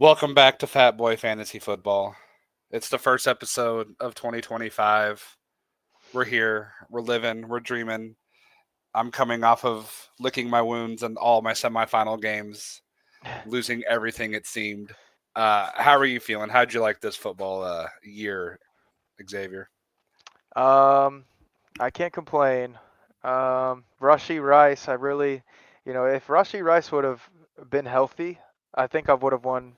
Welcome back to Fat Boy Fantasy Football. It's the first episode of 2025. We're here, we're living, we're dreaming. I'm coming off of licking my wounds in all my semifinal games, losing everything it seemed. How are you feeling? How'd you like this football year, Xavier? Um, I can't complain. Rushy Rice, if Rushy Rice would have been healthy, I think I would have won.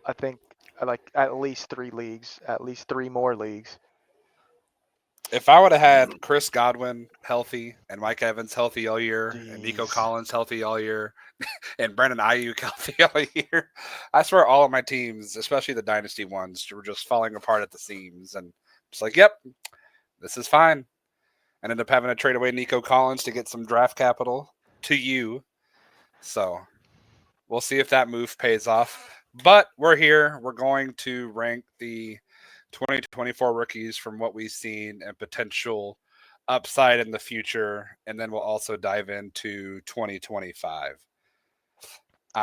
I think like at least 3 leagues, at least three more leagues. If I would have had Chris Godwin healthy and Mike Evans healthy all year and Nico Jeez. Collins healthy all year and Brandon Ayuk healthy all year, I swear all of my teams, especially the dynasty ones, were just falling apart at the seams. And it's like, yep, this is fine. I ended up having to trade away Nico Collins to get some draft capital to you. So we'll see if that move pays off. But we're here. We're going to rank the 2024 rookies from what we've seen and potential upside in the future. And then we'll also dive into 2025.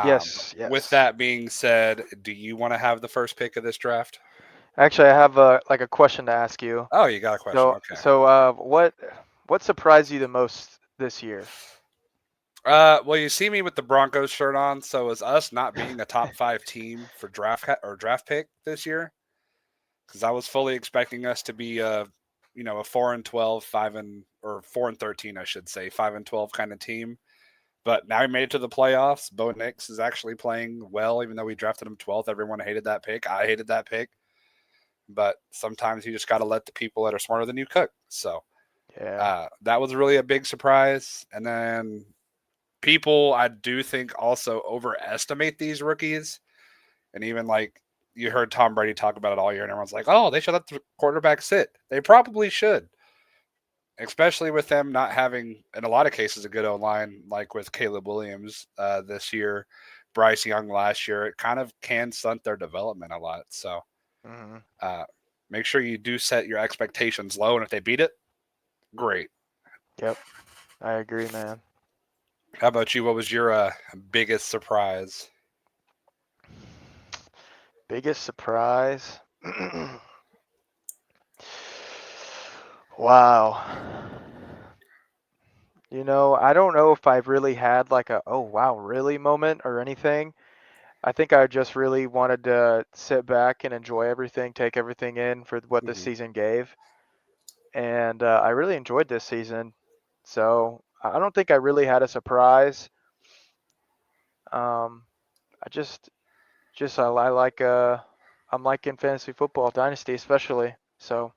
Yes, With yes. that being said, do you want to have the first pick of this draft? Actually, I have a question to ask you. Oh, you got a question. So Okay. so what surprised you the most this year? Well, you see me with the Broncos shirt on, so is us not being a top five team for draft pick this year? Because I was fully expecting us to be a 4-12, 4-13, I should say, 5-12 kind of team. But now we made it to the playoffs. Bo Nix is actually playing well, even though we drafted him 12th. Everyone hated that pick. I hated that pick. But sometimes you just got to let the people that are smarter than you cook. So Yeah. that was really a big surprise. And then people, I do think, also overestimate these rookies. And even like you heard Tom Brady talk about it all year, and everyone's like, oh, they should let the quarterback sit. They probably should, especially with them not having, in a lot of cases, a good O line, like with Caleb Williams this year, Bryce Young last year. It kind of can stunt their development a lot. So Hmm. uh, make sure you do set your expectations low, and if they beat it, great. Yep. I agree, man. How about you? What was your biggest surprise? Biggest surprise. Wow. I don't know if I've really had like a "oh wow, really" moment or anything. I think I just really wanted to sit back and enjoy everything, take everything in for what this Mm-hmm. season gave. And I really enjoyed this season. So I don't think I really had a surprise. Um, I just I like I'm liking fantasy football dynasty especially. So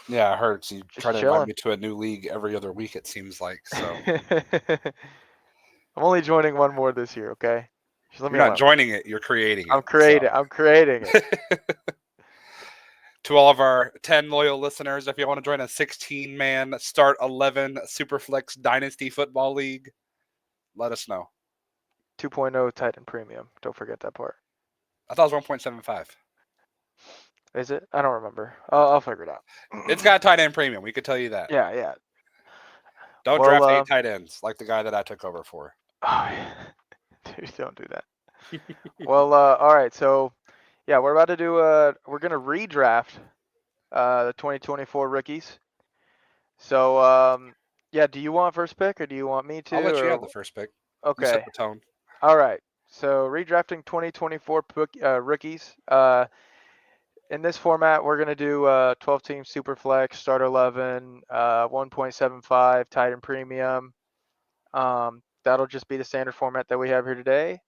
Yeah, it hurts. You try just to invite chilling. me to a new league every other week, it seems like. So I'm only joining one more this year, okay? Just leave you're me not alone. joining it, you're creating I'm it. So creating. I'm creating it. to all of our 10 loyal listeners, if you want to join a 16-man start 11 Superflex Dynasty Football League, let us know. 2.0 Titan Premium. Don't forget that part. I thought it was 1.75. Is it? I don't remember. I'll figure it out. It's got a tight end premium. We could tell you that. Yeah, yeah. Don't Well, draft 8 tight ends like the guy that I took over for. oh, yeah. Dude, don't do that. Well, all right. So, yeah, we're about to do. We're gonna redraft the 2024 rookies. So, yeah. Do you want first pick or do you want me to? I'll let you have Or the first pick. You set okay. the tone. All right. So redrafting 2024 rookies. In this format, we're gonna do 12 team super flex, start 11, 1.75 Titan premium. That'll just be the standard format that we have here today.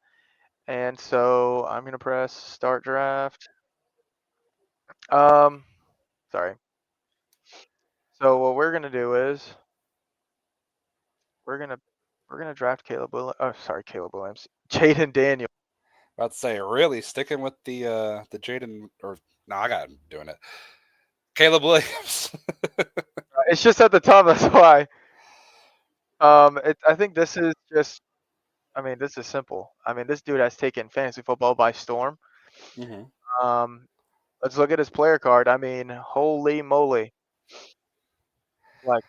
And so I'm gonna press start draft. Um, sorry. So what we're gonna do is we're gonna we're gonna draft Caleb Williams. Oh, sorry, Caleb Williams. Jaden Daniel. About to say, really sticking with the Jaden, or no, I got him doing it. Caleb Williams. It's just at the top. That's why. I think this is just. I mean, this is simple. I mean, this dude has taken fantasy football by storm. hmm Um, let's look at his player card. I mean, holy moly! Like,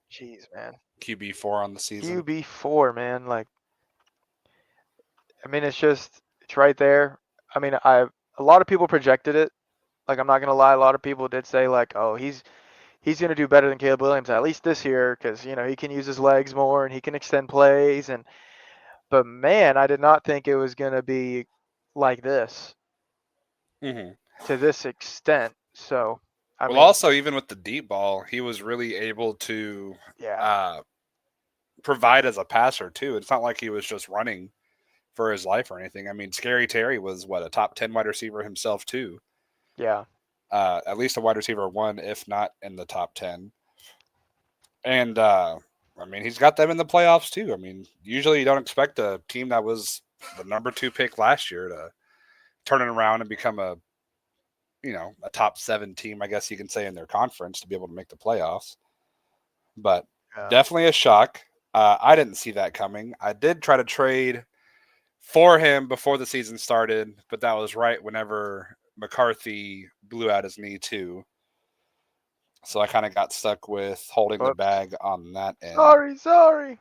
jeez, man. QB4 on the season. QB4, man. Like, I mean, it's right there. I mean, a lot of people projected it. Like I'm not gonna lie, a lot of people did say like, oh, he's gonna do better than Caleb Williams at least this year because he can use his legs more and he can extend plays. And but man, I did not think it was gonna be like this Hmm. to this extent. So, I Well, mean, also even with the deep ball, he was really able to yeah, uh, provide as a passer too. It's not like he was just running for his life or anything. I mean, Scary Terry was what, a top 10 wide receiver himself too. yeah, At least a wide receiver one, if not in the top 10. And I mean, he's got them in the playoffs too. I mean, usually you don't expect a team that was the number 2 pick last year to turn it around and become a top 7 team, I guess you can say, in their conference to be able to make the playoffs. But yeah. definitely a shock. I didn't see that coming. I did try to trade for him before the season started, but that was right whenever McCarthy blew out his knee too. So I kind of got stuck with holding the Whoops. bag on that end. Sorry.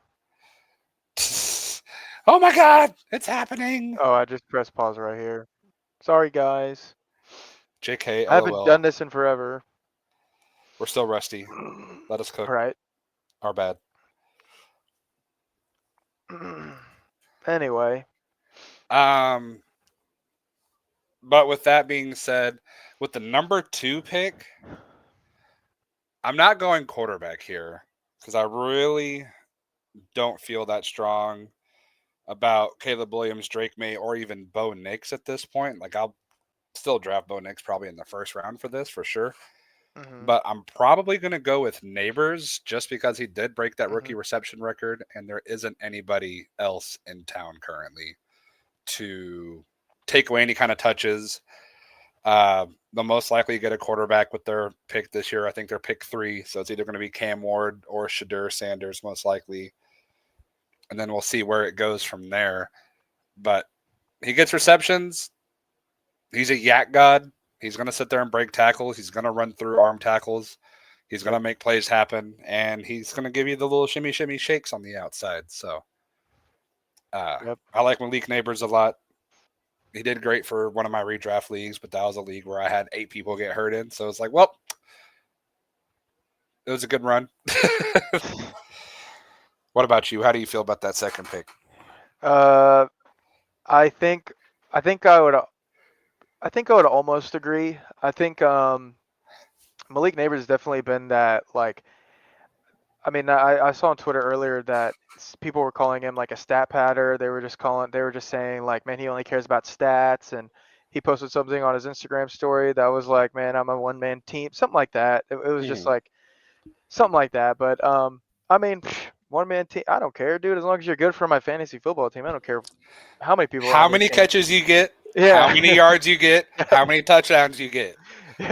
Oh my God, it's happening. Oh, I just pressed pause right here. Sorry, guys. JK, I haven't LOL. done this in forever. We're still rusty. Let us All cook. right. Our bad. Anyway, Um, but with that being said, with the number 2 pick, I'm not going quarterback here because I really don't feel that strong about Caleb Williams, Drake May, or even Bo Nix at this point. Like, I'll still draft Bo Nix probably in the first round for this for sure. hmm But I'm probably going to go with Neighbors just because he did break that hmm rookie reception record, and there isn't anybody else in town currently to take away any kind of touches. They'll most likely get a quarterback with their pick this year. I think they're pick 3, so it's either going to be Cam Ward or Shadur Sanders, most likely. And then we'll see where it goes from there. But he gets receptions. He's a yak god. He's going to sit there and break tackles. He's going to run through arm tackles. He's going Yep. to make plays happen, and he's going to give you the little shimmy shimmy shakes on the outside. So Yep. I like Malik Neighbors a lot. He did great for one of my redraft leagues, but that was a league where I had 8 people get hurt in. So it's like, well, it was a good run. What about you? How do you feel about that second pick? Uh, I think I think I would almost agree. I think Malik Neighbors has definitely been that like I mean I saw on Twitter earlier that people were calling him like a stat patter. They were just saying like man he only cares about stats and he posted something on his Instagram story that was like man I'm a one man team something like that. It was just Mm-hmm. like something like that. But I mean one man team I don't care dude as long as you're good for my fantasy football team I don't care how many people are How on your many team. catches you get, how many Yeah. yards you get, how many touchdowns you get.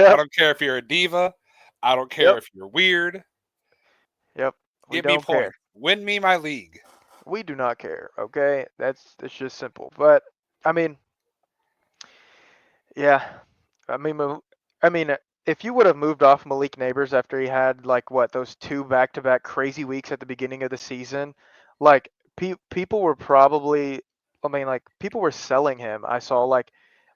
I Yep. don't care if you're a diva. I don't care Yep. if you're weird. Yep. We Get me don't care. points. Win me my league. We do not care. Okay, that's just simple. But I mean, yeah, I mean, I mean, if you would have moved off Malik Neighbors after he had like what those two back-to-back crazy weeks at the beginning of the season, like people were probably, I mean, like people were selling him. I saw like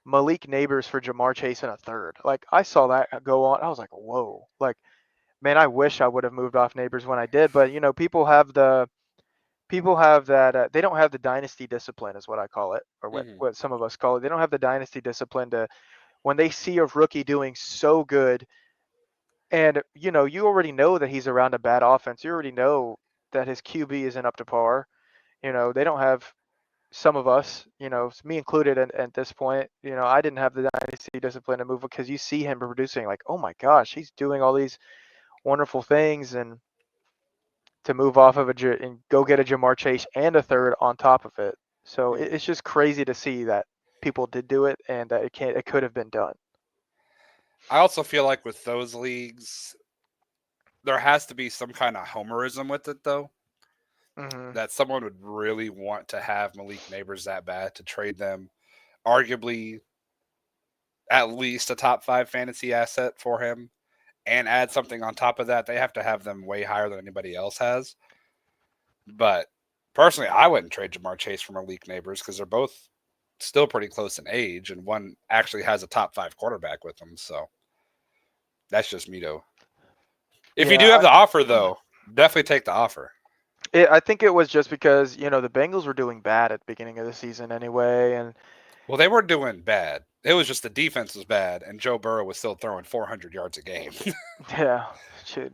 Malik Neighbors for Jamar Chase in a third. Like I saw that go on. I was like, whoa, like man, I wish I would have moved off Neighbors when I did. But people have that they don't have the dynasty discipline is what I call it or what Mm-hmm. what some of us call it. They don't have the dynasty discipline to when they see a rookie doing so good and you already know that he's around a bad offense. You already know that his QB isn't up to par. They don't have some of us, me included at this point, I didn't have the dynasty discipline to move because you see him producing like, oh my gosh, he's doing all these wonderful things and to move off of and go get a Jamar Chase and a third on top of it. So Mm-hmm. it's just crazy to see that people did do it and that it could have been done. I also feel like with those leagues, there has to be some kind of homerism with it, though. hmm That someone would really want to have Malik Neighbors that bad to trade them, arguably at least a top 5 fantasy asset for him, and add something on top of that. They have to have them way higher than anybody else has. But personally, I wouldn't trade Jamar Chase for Malik Neighbors because they're both still pretty close in age, and one actually has a top 5 quarterback with them. So that's just me, though. If you Yeah, do have the offer, though, definitely take the offer. I think it was just because the Bengals were doing bad at the beginning of the season anyway, and Well, they were doing bad. It was just the defense was bad, and Joe Burrow was still throwing 400 yards a game. yeah, shit.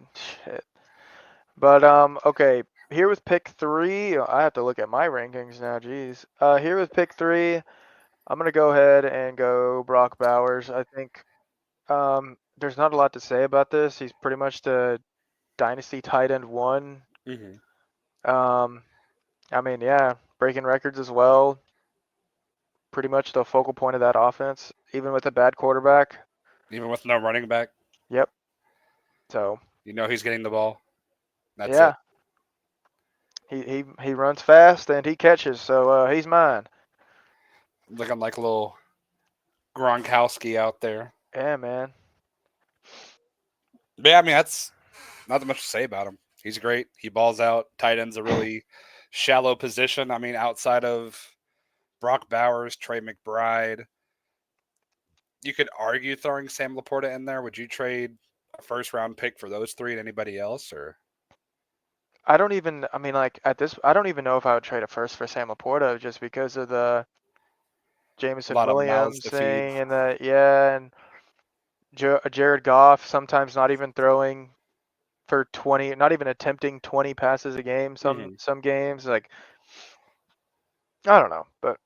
But okay, here with pick 3, I have to look at my rankings now. Jeez. Here with pick 3, I'm gonna go ahead and go Brock Bowers. I think there's not a lot to say about this. He's pretty much the dynasty tight end one. Mm-hmm. Um, I mean, yeah, breaking records as well. Pretty much the focal point of that offense, even with a bad quarterback. Even with no running back, Yep. So you know he's getting the ball. That's yeah, it. he runs fast and he catches. So he's mine. Looking like a little Gronkowski out there. Yeah, man. But yeah, I mean, that's not that much to say about him. He's great. He balls out. Tight end's a really shallow position. I mean, outside of Brock Bowers, Trey McBride, you could argue throwing Sam Laporta in there. Would you trade a first round pick for those three and anybody else? Or I don't even. I mean, like at this, I don't even know if I would trade a first for Sam Laporta just because of the a Jameson lot of mouths Williams to feed? thing and the and Jared Goff sometimes not even throwing for 20, not even attempting 20 passes a game. Mm-hmm. Some games, like I don't know, but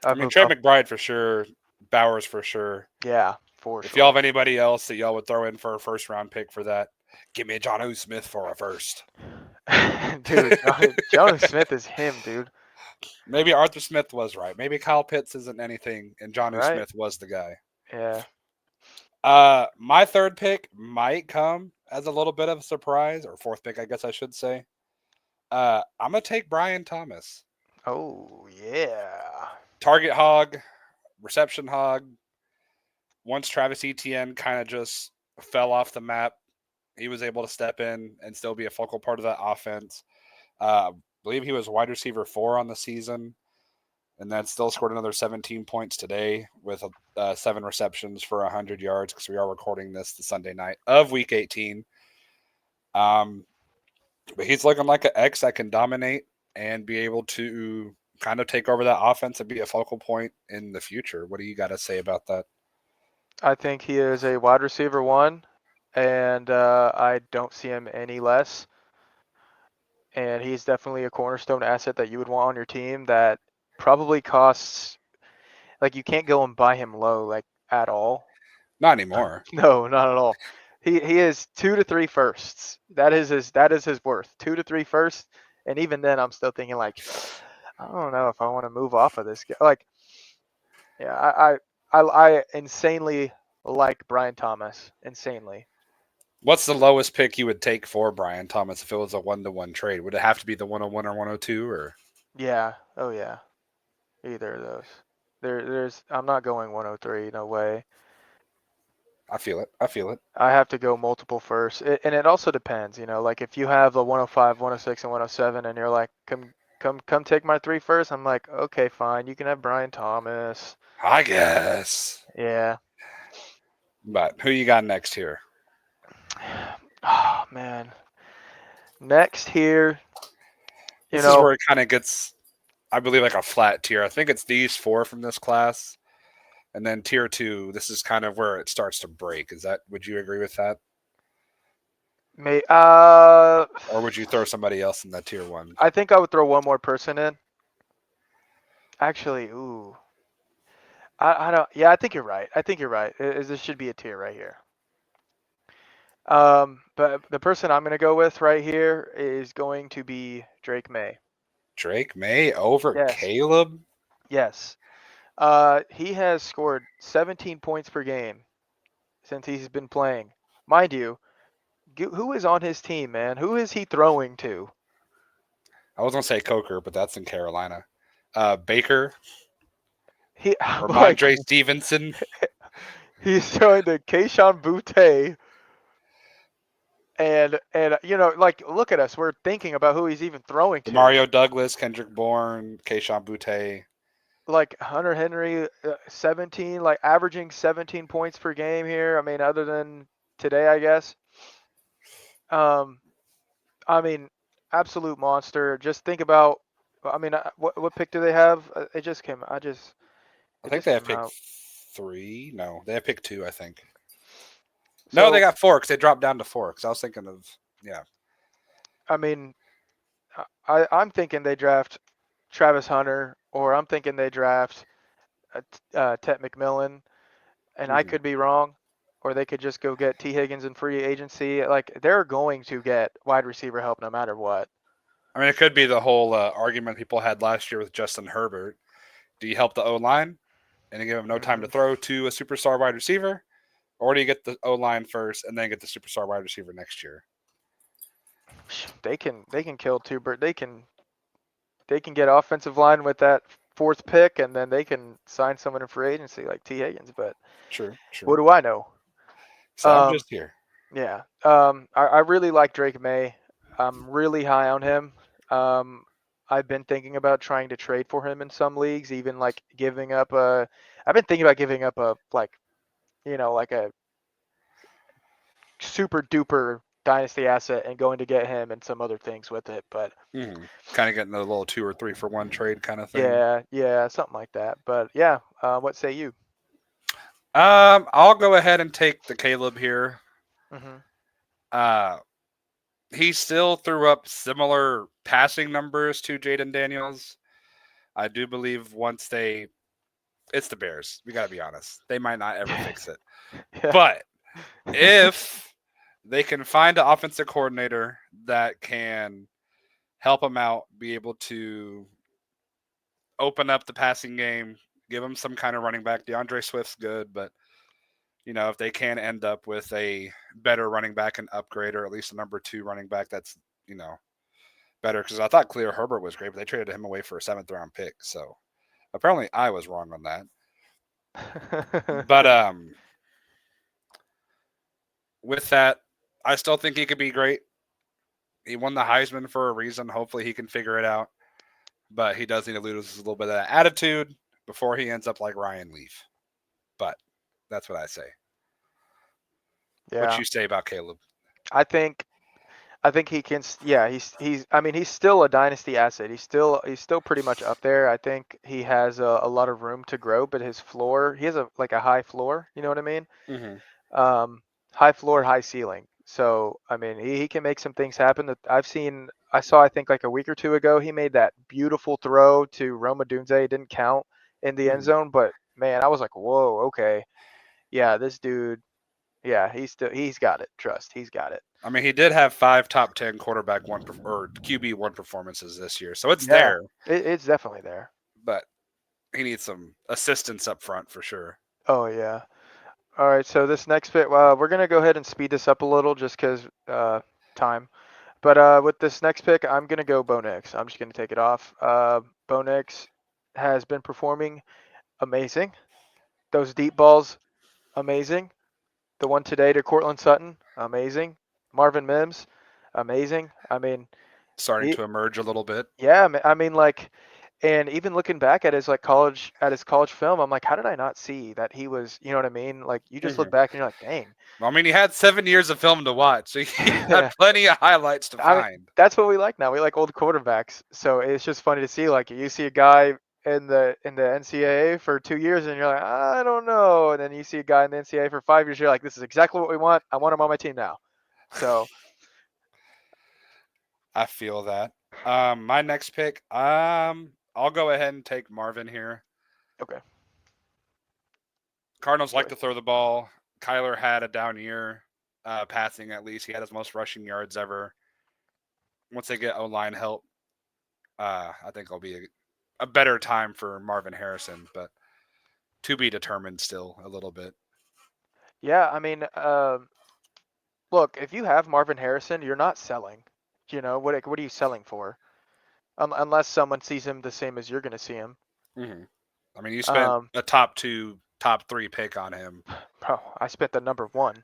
I I've mean, moved Trey off. McBride for sure. Bowers for sure. Yeah, for If y'all sure. have anybody else that y'all would throw in for a first round pick for that, give me a John O. Smith for a first. Dude, Jonas Smith is him, dude. Maybe Arthur Smith was right. Maybe Kyle Pitts isn't anything, and John O. Right? Smith was the guy. Yeah. My third pick might come as a little bit of a surprise, or fourth pick, I guess I should say. I'm gonna take Brian Thomas, Oh, yeah. target hog, reception hog. Once Travis Etienne kind of just fell off the map, he was able to step in and still be a focal part of that offense. I believe he was wide receiver 4 on the season, and then still scored another 17 points today with 7 receptions for 100 yards because we are recording this the Sunday night of Week 18. But he's looking like an X that can dominate and be able to kind of take over that offense and be a focal point in the future. What do you got to say about that? I think he is a wide receiver 1, and I don't see him any less. And he's definitely a cornerstone asset that you would want on your team that probably costs, like, you can't go and buy him low, like, at all. Not anymore. No, not at all. He is 2 to 3 firsts. That is his worth. 2 to 3 firsts, and even then I'm still thinking like I don't know if I want to move off of this guy. Like, yeah, I insanely like Brian Thomas. Insanely. What's the lowest pick you would take for Brian Thomas if it was a 1-to-1 trade? Would it have to be the 101 or 102 or Yeah. Oh yeah. Either of those. There's I'm not going 103. No way. I feel it. I feel it. I have to go multiple first. And it also depends, like if you have the 105, 106, and 107, and you're like, come take my 3 first. I'm like, okay, fine. You can have Brian Thomas. I guess. Yeah. But who you got next here? Oh man. Next here, you This is know, where it kind of gets, I believe, like a flat tier. I think it's these 4 from this class. And then tier 2, this is kind of where it starts to break. Would you agree with that? may Or would you throw somebody else in that tier 1? I think I would throw one more person in. Actually, ooh. I don't yeah, I think you're right. I think you're right. This should be a tier right here. But the person I'm gonna go with right here is going to be Drake May. Drake May over Yes. Caleb? Yes. He has scored 17 points per game since he's been playing. Mind you, who is on his team, man? Who is he throwing to? I was going to say Coker, but that's in Carolina. Baker, He like Ramondre Stevenson, he's throwing to Keishon Butte, and like look at us. We're thinking about who he's even throwing to. Mario Douglas, Kendrick Bourne, Keishon Butte. like Hunter Henry, 17, like averaging 17 points per game here. I mean, other than today, I guess. Um, I mean, absolute monster. Just think about. I mean, what pick do they have? It just came. I It think just they have came pick out. 3. No, they have pick 2. I think. No, they So got 4 because they dropped down to 4. Because I was thinking of yeah. I mean, I'm thinking they draft Travis Hunter, or I'm thinking they draft Tet McMillan, and I hmm could be wrong, or they could just go get T Higgins in free agency. Like they're going to get wide receiver help no matter what. I mean, it could be the whole argument people had last year with Justin Herbert. Do you help the O line and you give him no time to Hmm. throw to a superstar wide receiver, or do you get the O line first and then get the superstar wide receiver next year? They can kill two birds. They can get offensive line with that fourth pick, and then they can sign someone in free agency like T Higgins. But True, what true. do I know? So I'm Um, just here. yeah. I really like Drake May. I'm really high on him. Um, I've been thinking about trying to trade for him in some leagues, even like giving up a. I've been thinking about giving up a like like a super duper dynasty asset and going to get him and some other things with it. But Kind of getting a little 2 or 3 for 1 trade kind of thing. yeah, something like that. But yeah, what say you? I'll go ahead and take the Caleb here. Hmm. Uh, he still threw up similar passing numbers to Jaden Daniels. I do believe it's the Bears. We got to be honest. They might not ever fix it. Yeah. But if they can find an offensive coordinator that can help them out, be able to open up the passing game, give them some kind of running back. DeAndre Swift's good, but if they can end up with a better running back and upgrade, or at least a number 2 running back that's you know better, because I thought Khalil Herbert was great, but they traded him away for a 7th round pick. So apparently I was wrong on that. But with that, I still think he could be great. He won the Heisman for a reason. Hopefully he can figure it out. But he does need to lose a little bit of that attitude before he ends up like Ryan Leaf. But that's what I say. What Yeah. you say about Caleb? I think I think he can. Yeah, he's. I mean, he's still a dynasty asset. He's still pretty much up there. I think he has a lot of room to grow, but his floor, he has a high floor. You know what I mean? Mm-hmm. Um, high floor, high ceiling. So I mean, he can make some things happen. That I've seen. I saw. I think like a week or two ago, he made that beautiful throw to Roma Dunze. It didn't count in the end Mm-hmm. zone, but man, I was like, whoa, okay, yeah, this dude. Yeah, he's got it. Trust, he's got it. I mean, he did have 5 top 10 quarterback or QB1 performances this year, so it's Yeah, there. it's definitely there. But he needs some assistance up front for sure. Oh yeah. All right. So this next bit, we're gonna go ahead and speed this up a little just because time. But with this next pick, I'm gonna go Bo Nix. I'm just gonna take it off. Bo Nix has been performing amazing. Those deep balls, amazing. The one today to Cortland Sutton, amazing. Marvin Mims, amazing. I mean, Starting he, to emerge a little bit. yeah. I mean, like, and even looking back at his college film, I'm like, how did I not see that he was? You know what I mean? Like, you just look Mm-hmm. back and you're like, dang. I mean, he had 7 years of film to watch, so he had Yeah. plenty of highlights to I mean, find. that's what we like now. We like old quarterbacks. So it's just funny to see like you see a guy in the NCAA for 2 years and you're like, I don't know. And then you see a guy in the NCAA for 5 years, you're like, this is exactly what we want. I want him on my team now. So I feel that. My next pick, I'll go ahead and take Marvin here. okay. Cardinals like Good. to throw the ball. Kyler had a down year, passing at least. He had his most rushing yards ever. Once they get O line help, I think it'll be a better time for Marvin Harrison, but to be determined still a little bit. Yeah, I mean, look, if you have Marvin Harrison, you're not selling. What are you selling for? Unless someone sees him the same as you're going to see him. hmm I mean, you spent Um, a top 2, top 3 pick on him. bro, I spent the number one.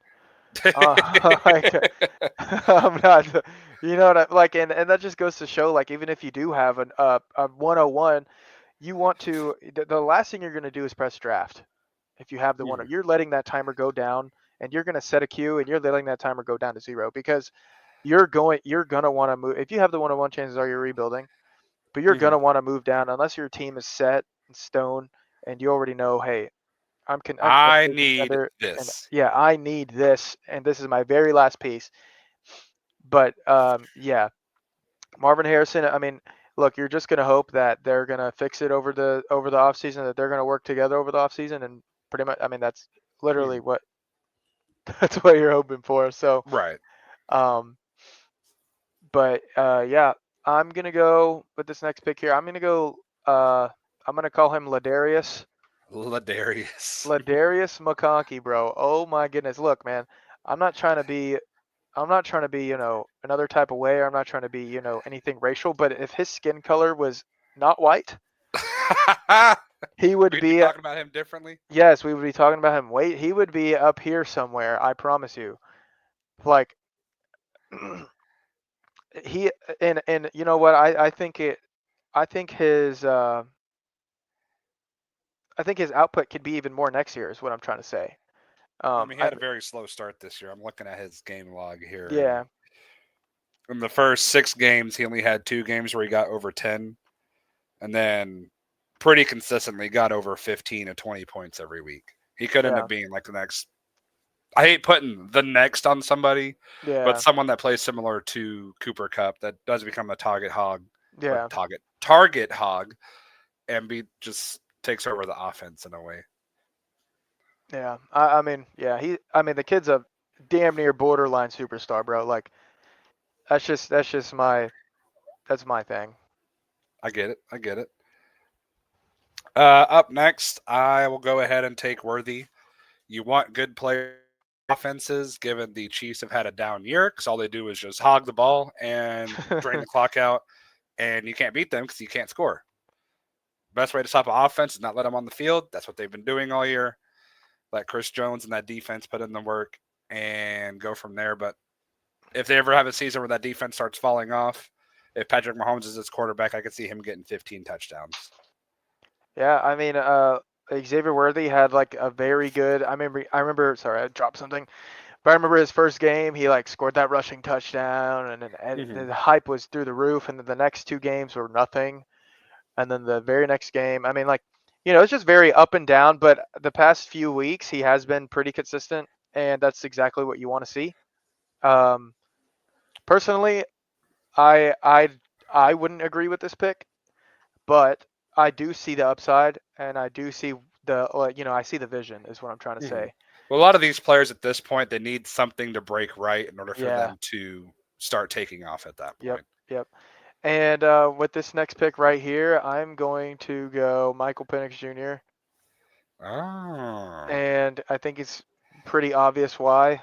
Like, I'm not, like, and that just goes to show, like, even if you do have a 101, you want to the last thing you're going to do is press draft. If you have the one, Mhm. you're letting that timer go down, and you're going to set a queue, and you're letting that timer go down to 0 because you're gonna want to move. If you have the 1-on-1, chances are you're rebuilding, but you're Mhm. gonna want to move down unless your team is set in stone and you already know, hey, I'm a I good need contender, and this. yeah, I need this, and this is my very last piece. But yeah, Marvin Harrison. I mean, look, you're just gonna hope that they're gonna fix it over the offseason, that they're gonna work together over the offseason, and pretty much, I mean, that's literally Mhm. what that's what you're hoping for. So, Right. um, but yeah, I'm gonna go with this next pick here. I'm gonna go. I'm gonna call him Ladarius. Ladarius. Ladarius McConkey, bro. Oh my goodness. Look, man, I'm not trying to be I'm not trying to be, another type of way. I'm not trying to be, anything racial, but if his skin color was not white, he would We'd be be, talking about him differently. yes, we would be talking about him. Wait, he would be up here somewhere, I promise you. Like he and you know what? I think his output could be even more next year is what I'm trying to say. I mean, he I had a very slow start this year. I'm looking at his game log here, and Yeah, in the first 6 games, he only had 2 games where he got over 10, and then pretty consistently got over 15 and 20 points every week. He could end yeah, up being like the next. I hate putting the next on somebody, but yeah, someone that plays similar to Cooper Cup that does become a target hog or yeah, target hog and be just takes over the offense in a way. yeah. I mean, yeah, I mean, the kid's a damn near borderline superstar, bro. Like that's just that's my thing. I get it. I get it. Up next, I will go ahead and take Worthy. You want good players offenses, given the Chiefs have had a down year because all they do is just hog the ball and drain the clock out, and you can't beat them because you can't score. Best way to stop an offense is not let them on the field. That's what they've been doing all year. Let Chris Jones and that defense put in the work and go from there. But if they ever have a season where that defense starts falling off, if Patrick Mahomes is his quarterback, I could see him getting 15 touchdowns. Yeah, I mean, Xavier Worthy had like a very good. I remember. Sorry, I dropped something. But I remember his first game, he like scored that rushing touchdown, and Mm-hmm. the hype was through the roof. And then the next 2 games were nothing. And then the very next game, I mean, like, it's just very up and down. But the past few weeks, he has been pretty consistent, and that's exactly what you want to see. Um, Personally, I I I wouldn't agree with this pick, but I do see the upside, and I do see I see the vision is what I'm trying to Mm-hmm. say. Well, a lot of these players at this point, they need something to break right in order for Yeah. them to start taking off at that Yep. point. Yep. And with this next pick right here, I'm going to go Michael Penix Jr. Oh. And I think it's pretty obvious why.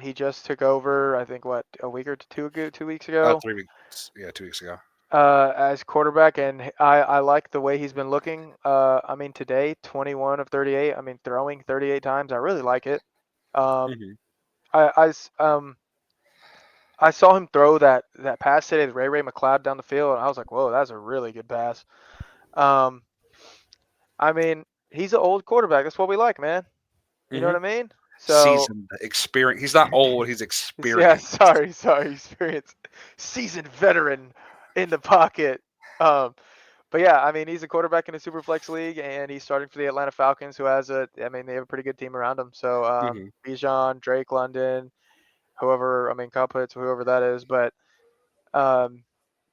He just took over, I think, what, a week or two ago, 2 weeks ago, 3 weeks. Yeah, 2 weeks ago. as quarterback, and I like the way he's been looking. I mean, today, 21 of 38. I mean, throwing 38 times. I really like it. Um, Mm-hmm. I, I s- um, I saw him throw that pass today to Ray McLeod down the field, and I was like, whoa, that's a really good pass. Um, I mean, he's an old quarterback. That's what we like, man. You know Mm-hmm. what I mean? So, Seasoned, experience. He's not old. He's yeah, experienced. sorry, experience, seasoned veteran in the pocket. Um, but yeah, I mean, he's a quarterback in a super flex league, and he's starting for the Atlanta Falcons, who I mean, they have a pretty good team around him. So, Mm-hmm. Bijan, Drake London, whoever, I mean, Kyle Pitts, whoever that is. But um,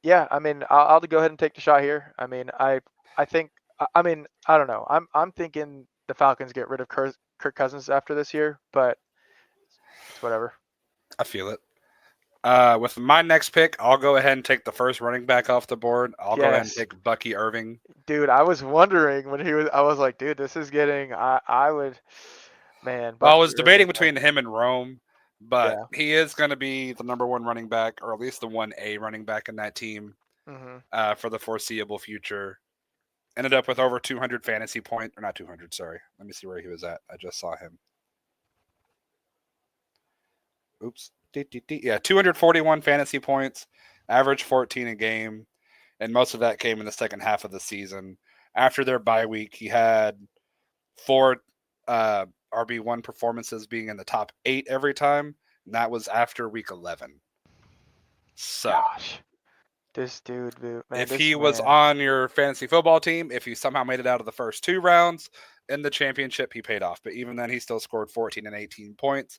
yeah, I mean, I'll go ahead and take the shot here. I mean, I think, I mean, I don't know. I'm thinking the Falcons get rid of Kirk Cousins after this year, but it's whatever. I feel it. With my next pick, I'll go ahead and take the first running back off the board. I'll go ahead and Yes, take Bucky Irving. dude. I was wondering when he was. I was like, dude, this is getting. I would, man, Well, I Bucky was Irving, debating man. between him and Rome, but Yeah. he is going to be the number one running back, or at least the 1A running back in that team Hmm. for the foreseeable future. Ended up with over 200 fantasy points, or not 200, sorry. Let me see where he was at. I just saw him. Oops. Yeah, 241 fantasy points, average 14 a game, and most of that came in the second half of the season. After their bye week, he had 4 RB1 performances, being in the top 8 every time, and that was after week 11. So Gosh, this dude, man, if this he was man. on your fantasy football team, if he somehow made it out of the first 2 rounds in the championship, he paid off. But even then, he still scored 14 and 18 points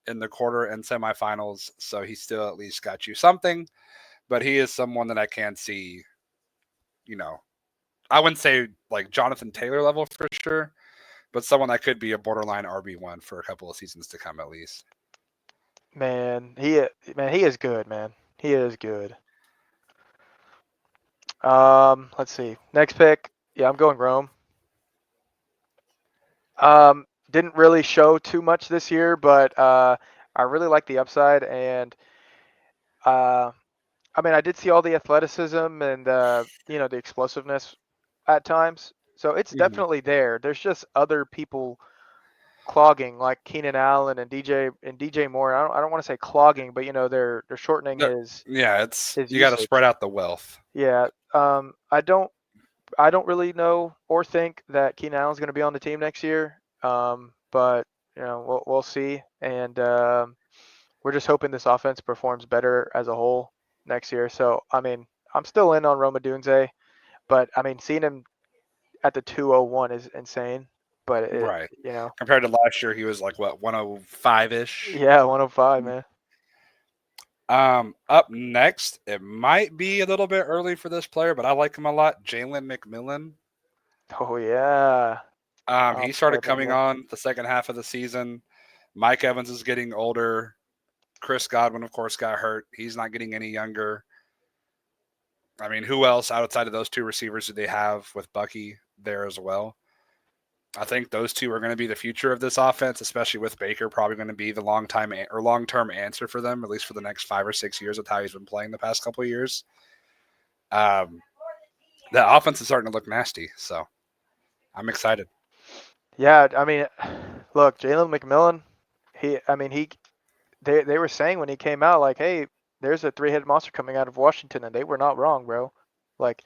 in the quarter and semifinals. So he still at least got you something. But he is someone that I can see, you know, I wouldn't say like Jonathan Taylor level for sure, but someone that could be a borderline RB1 for a couple of seasons to come at least. Man, he is good, man. He is good. Let's see. Next pick. Yeah, I'm going Rome. Didn't really show too much this year, but I really like the upside, and uh, I mean, I did see all the athleticism and the explosiveness at times. So it's Mm-hmm. definitely there. There's just other people clogging, like Keenan Allen and DJ Moore. I don't want to say clogging, but they're shortening his Yeah, it's his you got to spread usage. out the wealth. Yeah. I don't really know or think that Keenan Allen's going to be on the team next year. But we'll see, and we're just hoping this offense performs better as a whole next year. So I mean, I'm still in on Roma Dunze, but I mean, seeing him at the 201 is insane. But Right. Compared to last year, he was like what 105 ish. yeah, 105, man. Up next, it might be a little bit early for this player, but I like him a lot. Jalen McMillan. Oh yeah. He Oh, started man, coming on the second half of the season. Mike Evans is getting older. Chris Godwin, of course, got hurt. He's not getting any younger. I mean, who else outside of those 2 receivers do they have with Bucky there as well? I think those 2 are going to be the future of this offense, especially with Baker probably going to be the long term answer for them, at least for the next 5 or 6 years with how he's been playing the past couple of years. Um, the offense is starting to look nasty, so I'm excited. Yeah, I mean, look, Jalen McMillan. They were saying when he came out, like, hey, there's a three-headed monster coming out of Washington, and they were not wrong, bro. Like,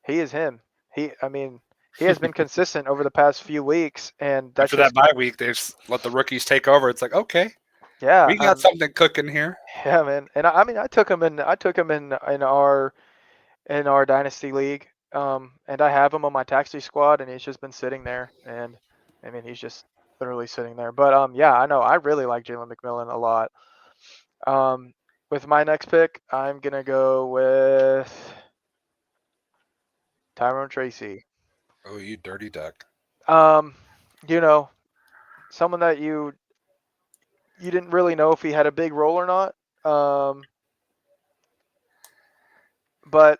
he is him. I mean, he has been consistent over the past few weeks, and that's After that just, bye week, they just let the rookies take over. It's like, okay, yeah, we got something cooking here. yeah, man. And I mean, I took him in our dynasty league, and I have him on my taxi squad, and he's just been sitting there, and I mean, he's just literally sitting there. But yeah, I know I really like Jalen McMillan a lot. Um, with my next pick, I'm gonna go with Tyrone Tracy. Oh, you dirty duck. Um, you know, someone that you didn't really know if he had a big role or not. Um, but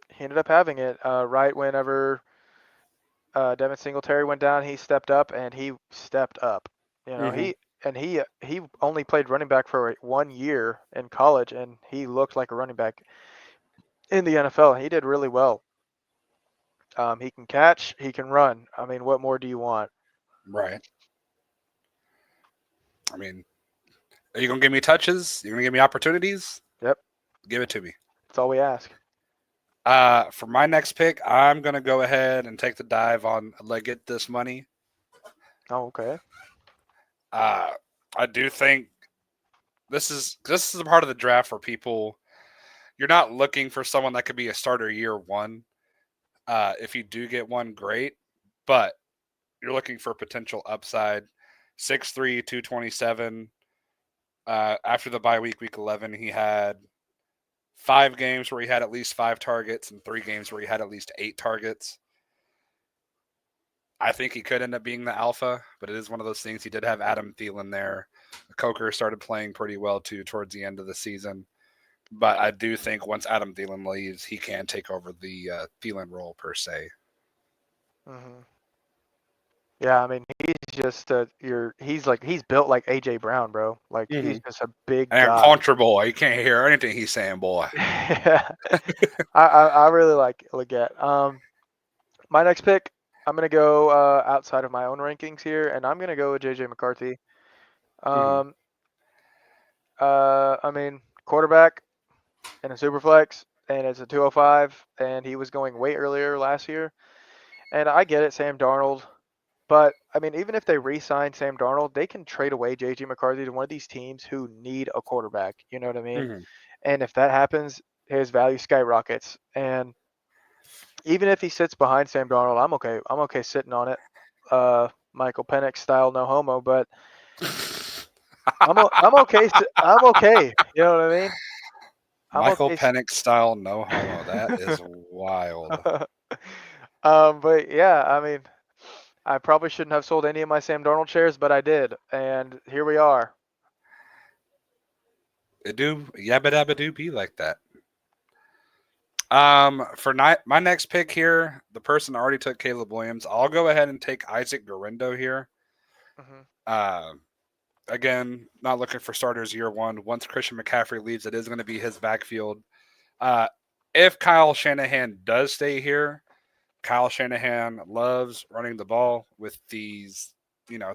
he ended up having it. Right whenever Devin Singletary went down, he stepped up and he stepped up. You know, Mm-hmm. he only played running back for 1 year in college, and he looked like a running back in the NFL. He did really well. He can catch, he can run. I mean, what more do you want? Right. I mean, are you gonna give me touches? You're gonna give me opportunities? Yep, Give it to me. that's all we ask. For my next pick, I'm gonna go ahead and take the dive on Get This Money. Oh, okay. Uh, I do think this is a part of the draft where people you're not looking for someone that could be a starter year one. If you do get one, great, but you're looking for potential upside. 6'3", 227. After the bye week, week 11, he had 5 games where he had at least 5 targets and 3 games where he had at least 8 targets. I think he could end up being the alpha, but it is one of those things. He did have Adam Thielen there. Coker started playing pretty well too towards the end of the season. But I do think once Adam Thielen leaves, he can take over the Thielen role per se. Hmm. Yeah, I mean, he's just he's built like AJ Brown, bro. Like Mm-hmm. he's just a big And guy. Contra boy, you can't hear anything he's saying, boy. Yeah, I really like Leggett. My next pick, I'm gonna go outside of my own rankings here, and I'm gonna go with JJ McCarthy. Mm-hmm. Um, I mean, quarterback in a super flex, and it's a 205, and he was going way earlier last year. And I get it, Sam Darnold. But I mean, even if they re-sign Sam Darnold, they can trade away JJ McCarthy to one of these teams who need a quarterback. You know what I mean? Hmm. And if that happens, his value skyrockets. And even if he sits behind Sam Darnold, I'm okay. I'm okay sitting on it. Michael Penix style, no homo. But I'm okay. I'm okay. You know what I mean? I'm Michael okay. Penix style, no homo. That is wild. But yeah, I mean, I probably shouldn't have sold any of my Sam Darnold shares, but I did, and here we are. It do yabba dabba do be like that. For my next pick here, the person already took Caleb Williams. I'll go ahead and take Isaac Garendo here. Hmm. Uh, Again, not looking for starters year one. Once Christian McCaffrey leaves, it is going to be his backfield. Uh, if Kyle Shanahan does stay here, Kyle Shanahan loves running the ball with these,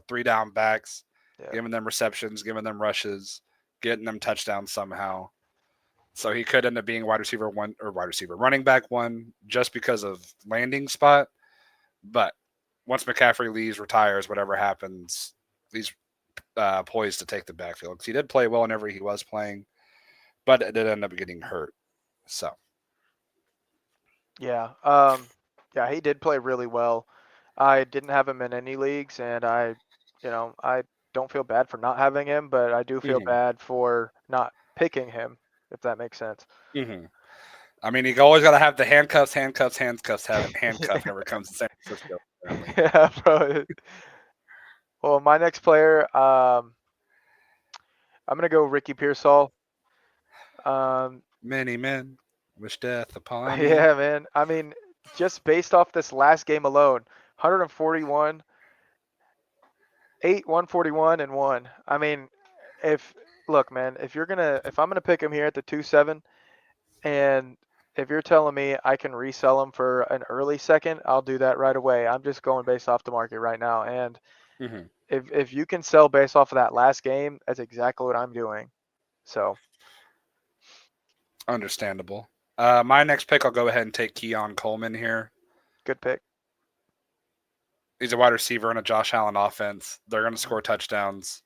3 down backs, Yeah. giving them receptions, giving them rushes, getting them touchdowns somehow. So he could end up being wide receiver one or wide receiver running back one just because of landing spot. But once McCaffrey leaves, retires, whatever happens, he's poised to take the backfield because he did play well whenever he was playing, but it did end up getting hurt. So, Yeah. Yeah, he did play really well. I didn't have him in any leagues, and I don't feel bad for not having him, but I do feel hmm bad for not picking him, if that makes sense. hmm I mean, you always got to have the handcuffs, handcuff whenever it comes to San Francisco, apparently. Yeah, bro. Well, my next player, I'm gonna go Ricky Pearsall. Um, Many men wish death upon me. yeah, man. I mean, just based off this last game alone, 141, 8, 141, and 1. I mean, if look, man, if I'm gonna pick him here at the 2-7, and if you're telling me I can resell him for an early second, I'll do that right away. I'm just going based off the market right now, and hmm if you can sell based off of that last game, that's exactly what I'm doing. So Understandable. My next pick, I'll go ahead and take Keon Coleman here. good pick. He's a wide receiver in a Josh Allen offense. They're going to Mhm. score touchdowns.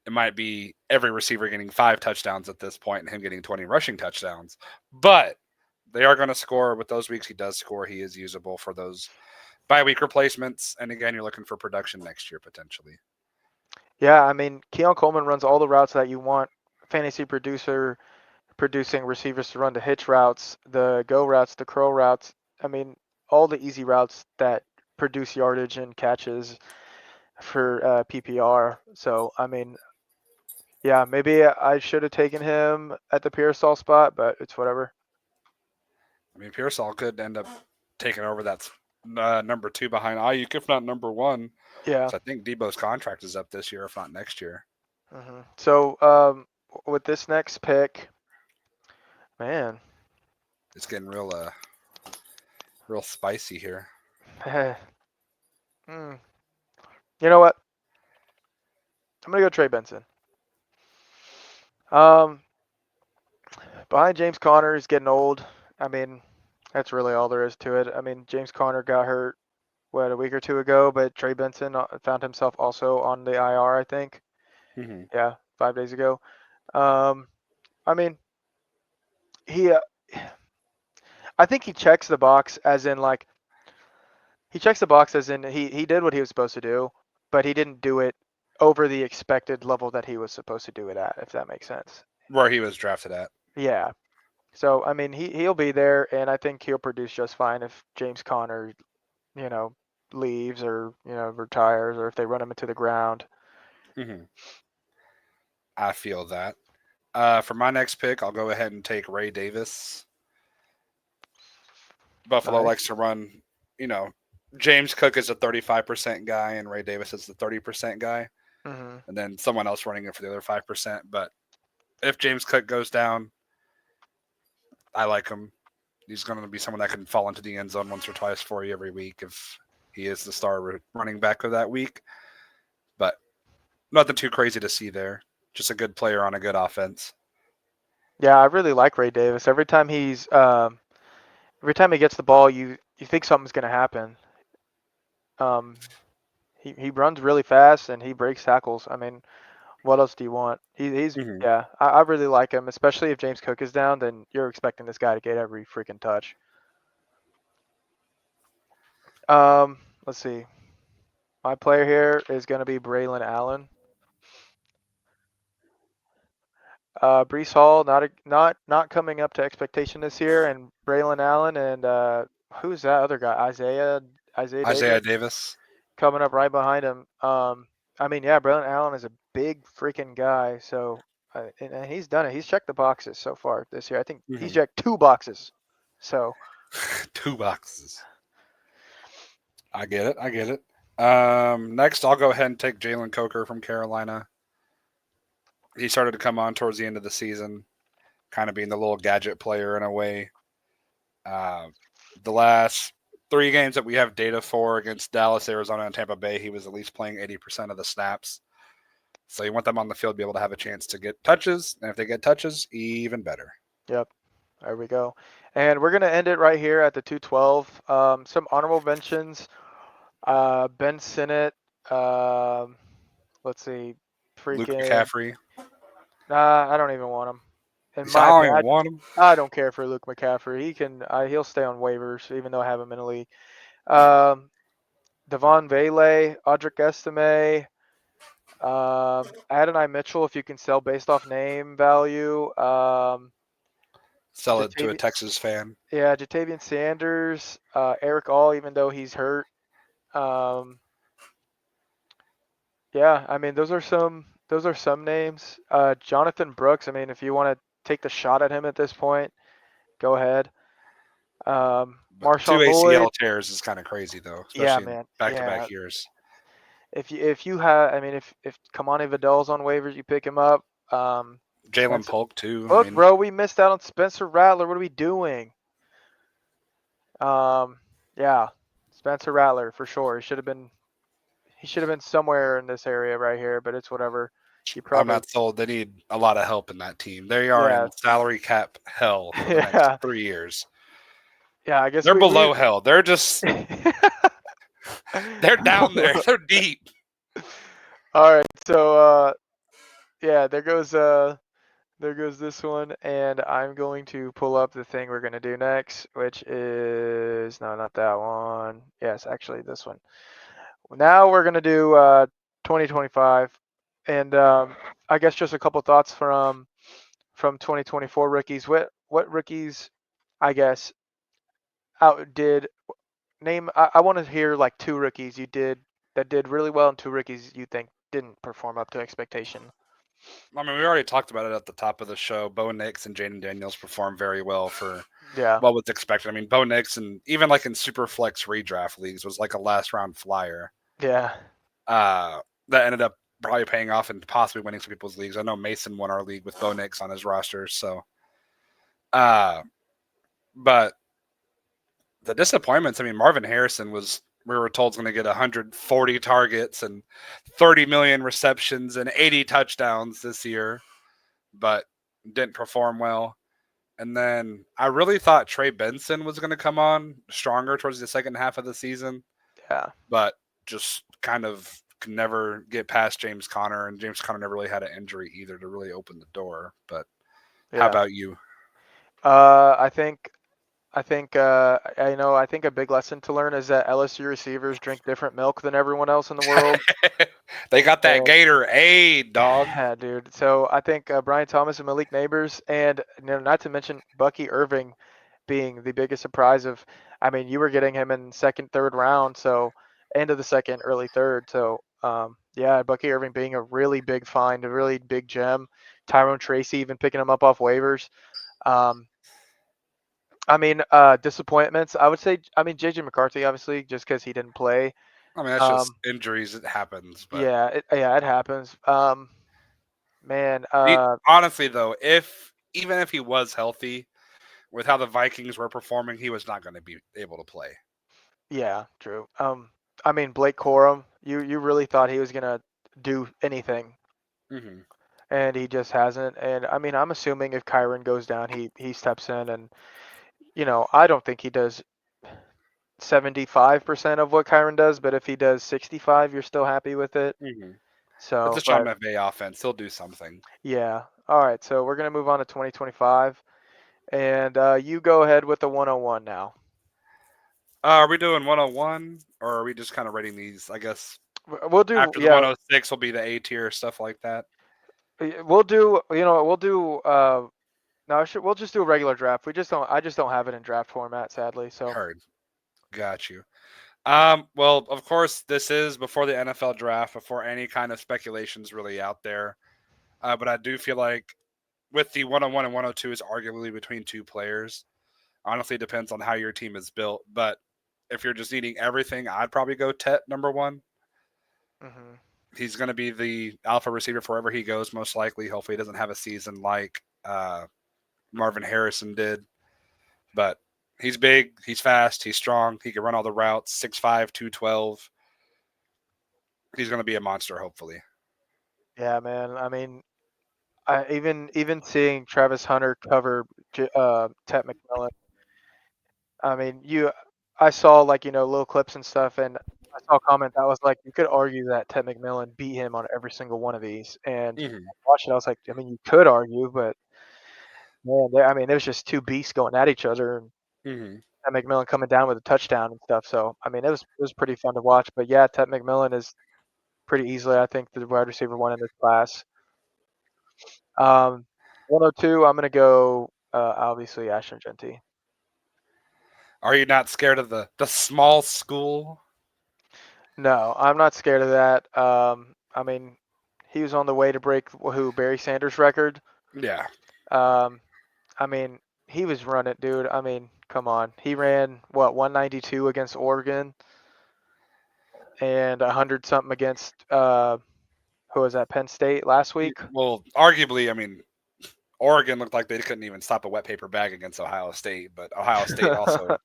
It might be every receiver getting 5 touchdowns at this point and him getting 20 rushing touchdowns. But they are going to score. With those weeks he does score, he is usable for those bye week replacements. And again, you're looking for production next year potentially. Yeah, I mean, Keon Coleman runs all the routes that you want. Fantasy producer producing receivers to run the hitch routes, the go routes, the curl routes. I mean, all the easy routes that produce yardage and catches for PPR. So, I mean, yeah, maybe I should have taken him at the Pearsall spot, but it's whatever. I mean, Pearsall could end up taking over that number 2 behind Ayuk, if not number 1. Yeah. So I think Debo's contract is up this year, if not next year. So, with this next pick, man, It's getting real spicy here. mm, you know what? I'm gonna go Trey Benson. Um, behind James Conner is getting old. I mean, that's really all there is to it. I mean, James Conner got hurt a week or two ago, but Trey Benson found himself also on the IR, I think. hmm Yeah, 5 days ago. Um, I mean, he, I think he checks the box as in like he checks the box as in he did what he was supposed to do, but he didn't do it over the expected level that he was supposed to do it at, if that makes sense. Where he was drafted at. Yeah. So I mean, he'll be there, and I think he'll produce just fine if James Conner, you know, leaves or retires, or if they run him into the ground. hmm I feel that. For my next pick, I'll go ahead and take Ray Davis. Buffalo Nice. likes to run, you know, James Cook is a 35% guy and Ray Davis is the 30% guy. Hmm. And then someone else running it for the other 5%. But if James Cook goes down, I like him. He's going to be someone that can fall into the end zone once or twice for you every week if he is the star running back of that week. But nothing too crazy to see there. Just a good player on a good offense. Yeah, I really like Ray Davis. Every time he gets the ball, you think something's gonna happen. He runs really fast and he breaks tackles. I mean, what else do you want? He's Hmm. yeah. I really like him, especially if James Cook is down. Then you're expecting this guy to get every freaking touch. Let's see. My player here is going to be Braylon Allen. Brees Hall not coming up to expectation this year, and Braylon Allen and who's that other guy? Isaiah Isaiah Davis Davis. coming up right behind him. I mean, yeah, Braylon Allen is a big freaking guy, so and he's done it. He's checked the boxes so far this year. I think he's Hmm. checked 2 boxes. So 2 boxes. I get it. I get it. Next, I'll go ahead and take Jalen Coker from Carolina. He started to come on towards the end of the season, kind of being the little gadget player in a way. Uh, the last 3 games that we have data for against Dallas, Arizona, and Tampa Bay, he was at least playing 80% of the snaps. So you want them on the field to be able to have a chance to get touches, and if they get touches, even better. yep, there we go. And we're gonna end it right here at the 212. Some honorable mentions. Ben Sinnott. Um, let's see. Luke Freaking. McCaffrey. Nah, I don't even want him. In I my don't opinion, even want him. I don't care for Luke McCaffrey. He'll stay on waivers even though I have him in the league. Um, Devon Vele, Audric Estime, Adonai Mitchell, if you can sell based off name value. Sell it to a Jatavian, Texas fan. yeah, Jatavian Sanders, Eric All, even though he's hurt. Um, yeah, I mean those are some names. Jonathan Brooks. I mean, if you want to take the shot at him at this point, go ahead. But two Marshawn Lloyd. ACL tears is kind of crazy, though, Yeah, especially in man. Yeah. back-to-back years. If you have, I mean, if Kamani Vidal's on waivers, you pick him up. Jalen Spencer. Polk, too. I Look, mean, bro, we missed out on Spencer Rattler. What are we doing? Yeah, Spencer Rattler for sure. He should have been somewhere in this area right here, but it's whatever. He I'm probably. not sold. They need a lot of help in that team. They are Yeah. in salary cap hell for the next Yeah. 3 years. Yeah. I guess They're we. below hell. They're they're down there. They're deep. All right. So yeah, there goes this one, and I'm going to pull up the thing we're going to do next, which is no, not that one. Yes, actually this one. Now we're going to do 2025, and I guess just a couple thoughts from 2024 rookies. What rookies, I guess, outdid name? I want to hear like 2 rookies you did that did really well, and 2 rookies you think didn't perform up to expectation. I mean, we already talked about it at the top of the show. Bo Nix and Jaden Daniels performed very well for Yeah, what was expected. I mean, Bo Nix, and even like in super flex redraft leagues, was like a last round flyer. yeah, Uh, that ended up probably paying off and possibly winning some people's leagues. I know Mason won our league with Bo Nix on his roster. So, uh, but the disappointments. I mean, Marvin Harrison was, we were told, going to get 140 targets and 30 million receptions and 80 touchdowns this year, but didn't perform well. And then I really thought Trey Benson was going to come on stronger towards the second half of the season, yeah, but just kind of could never get past James Conner, and James Conner never really had an injury either to really open the door. But how yeah. about you? I think I think a big lesson to learn is that LSU receivers drink different milk than everyone else in the world. They got that And Gator aid, dog. yeah, dude. So I think Brian Thomas and Malik Neighbors, and not to mention Bucky Irving being the biggest surprise of. I mean, you were getting him in second, third round, so end of the second, early third. So yeah, Bucky Irving being a really big find, a really big gem. Tyrone Tracy even picking him up off waivers. Um, I mean, disappointments. I would say, I mean, JJ McCarthy, obviously, just because he didn't play. I mean, that's just Um, injuries. It happens. But yeah, it happens. Man, honestly, though, if even if he was healthy, with how the Vikings were performing, he was not going to be able to play. yeah, true. I mean, Blake Corum, you really thought he was gonna do anything, Mm-hmm. and he just hasn't. And I mean, I'm assuming if Kyron goes down, he steps in, and I don't think he does. 75% of what Kyron does, but if he does 65, you're still happy with it. Hmm. It's So, a Sean but McVay offense. He'll do something. yeah. All right. So we're gonna move on to 2025, and you go ahead with the 101 now. Are we doing 101 or are we just kind of rating these? I guess We'll do, after the yeah. 106 will be the A tier stuff like that. We'll do, we'll do. No, we'll just do a regular draft. I just don't have it in draft format, sadly. So. Heard. Got you. Well, of course, this is before the NFL draft, before any kind of speculations really out there. But I do feel like with the 101 and 102 is arguably between two players. Honestly, it depends on how your team is built. But if you're just needing everything, I'd probably go Tet number one. Hmm. He's going to be the alpha receiver for wherever he goes, most likely. Hopefully, he doesn't have a season like Marvin Harrison did. But he's big, he's fast, he's strong, he can run all the routes, 6'5", 212. He's going to be a monster, hopefully. Yeah, man. I mean, even seeing Travis Hunter cover Tet McMillan. I mean, I saw like little clips and stuff, and I saw a comment that was like, you could argue that Ted McMillan beat him on every single one of these. And Mm-hmm. watching, I was like, I mean, you could argue, but man, I mean, it was just two beasts going at each other, and Mm-hmm. Ted McMillan coming down with a touchdown and stuff. So I mean, it was pretty fun to watch. But yeah, Ted McMillan is pretty easily, I think, the wide receiver one in this class. 102, I'm gonna go obviously Ashton Genty. Are you not scared of the small school? No, I'm not scared of that. I mean, he was on the way to break Barry Sanders' record. Yeah. Um, I mean, he was running, dude. I mean, come on. He ran what 192 against Oregon and 100 something against who was that? Penn State last week. Well, arguably, I mean, Oregon looked like they couldn't even stop a wet paper bag against Ohio State, but Ohio State also.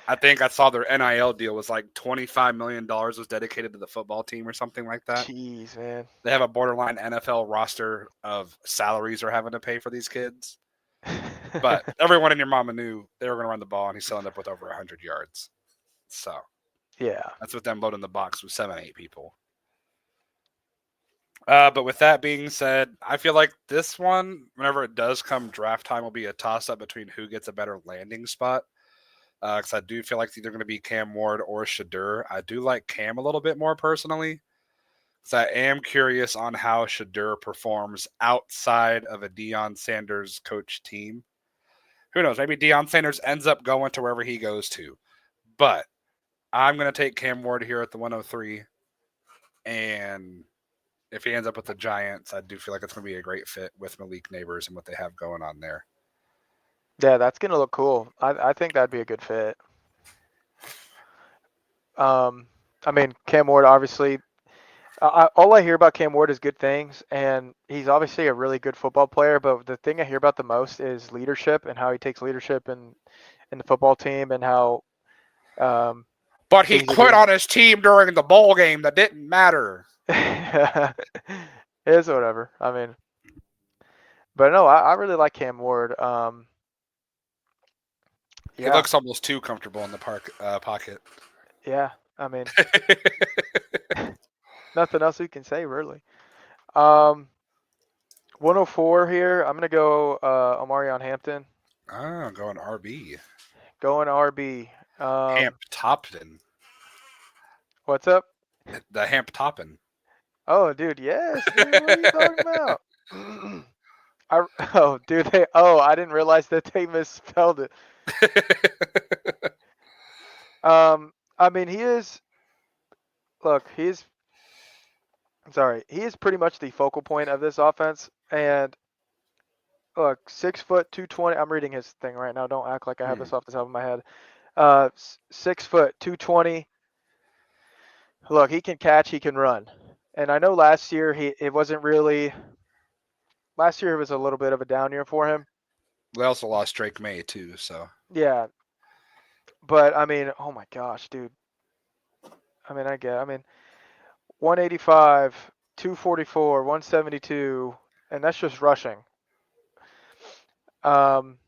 I think I saw their NIL deal was like $25 million was dedicated to the football team or something like that. Jeez, man. They have a borderline NFL roster of salaries they're having to pay for these kids. But everyone in your mama knew they were going to run the ball, and he's still ended up with over 100 yards. So Yeah. that's with them loading the box with 7, 8 people. But with that being said, I feel like this one, whenever it does come draft time, will be a toss up between who gets a better landing spot. Because I do feel like it's either going to be Cam Ward or Shadur. I do like Cam a little bit more personally. So I am curious on how Shadur performs outside of a Deion Sanders coach team. Who knows? Maybe Deion Sanders ends up going to wherever he goes to. But I'm going to take Cam Ward here at the 103. And if he ends up with the Giants, I do feel like it's going to be a great fit with Malik Neighbors and what they have going on there. Yeah, that's gonna look cool. I think that'd be a good fit. Um, I mean, Cam Ward obviously. All I hear about Cam Ward is good things, and he's obviously a really good football player. But the thing I hear about the most is leadership and how he takes leadership in the football team and how um, But he things are quit being. on his team during the bowl game that didn't matter. It's whatever. I mean, but no, I really like Cam Ward. He Yeah, looks almost too comfortable in the pocket. yeah. I mean, nothing else we can say really. Um, 104 here. I'm gonna go Omarion Hampton. Going RB. Going RB. Hamp Topton. What's up? The Hamp Toppin. Oh, dude, yes, dude. What are you talking about? Oh, dude, I didn't realize that they misspelled it. I mean, look, sorry, he is pretty much the focal point of this offense. And look, 6 foot 220. I'm reading his thing right now. Don't act like I have this off the top of my head. 6 foot 220. Look, he can catch, he can run. And I know last year it wasn't really. Last year it was a little bit of a down year for him. They also lost Drake May too, so Yeah, but I mean, oh my gosh, dude. I mean, 185, 244, 172, and that's just rushing. Um,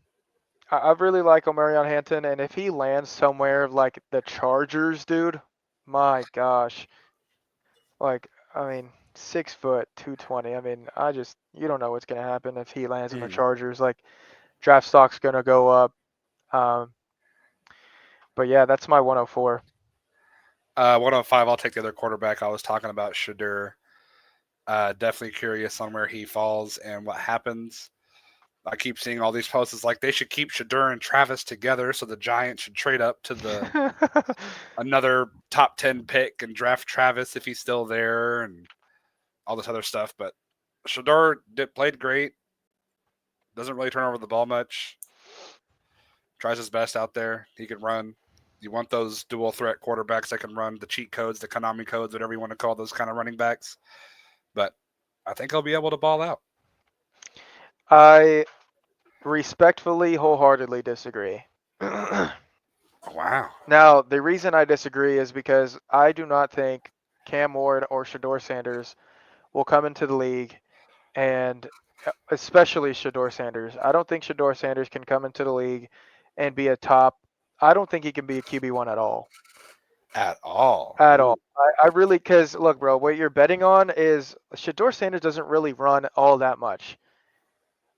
I really like Omarion Hampton, and if he lands somewhere like the Chargers, dude, my gosh, like I mean, 6 foot, 220. I mean, you don't know what's gonna happen if he lands in the Mm. Chargers. Like draft stock's gonna go up. Um, but yeah, that's my 104. 105, I'll take the other quarterback I was talking about, Shadur. Definitely curious on where he falls and what happens. I keep seeing all these posts. It's like they should keep Shadur and Travis together, so the Giants should trade up to the another top 10 pick and draft Travis if he's still there and all this other stuff. But Shador played great. Doesn't really turn over the ball much. Tries his best out there. He can run. You want those dual threat quarterbacks that can run the cheat codes, the Konami codes, whatever you want to call those kind of running backs. But I think he'll be able to ball out. I respectfully, wholeheartedly disagree. Wow. Now, the reason I disagree is because I do not think Cam Ward or Shador Sanders will come into the league, and especially Shador Sanders. I don't think Shador Sanders can come into the league and be a top. I don't think he can be a QB1 at all. At all. At Ooh. all. I really, because look, bro, what you're betting on is Shador Sanders doesn't really run all that much.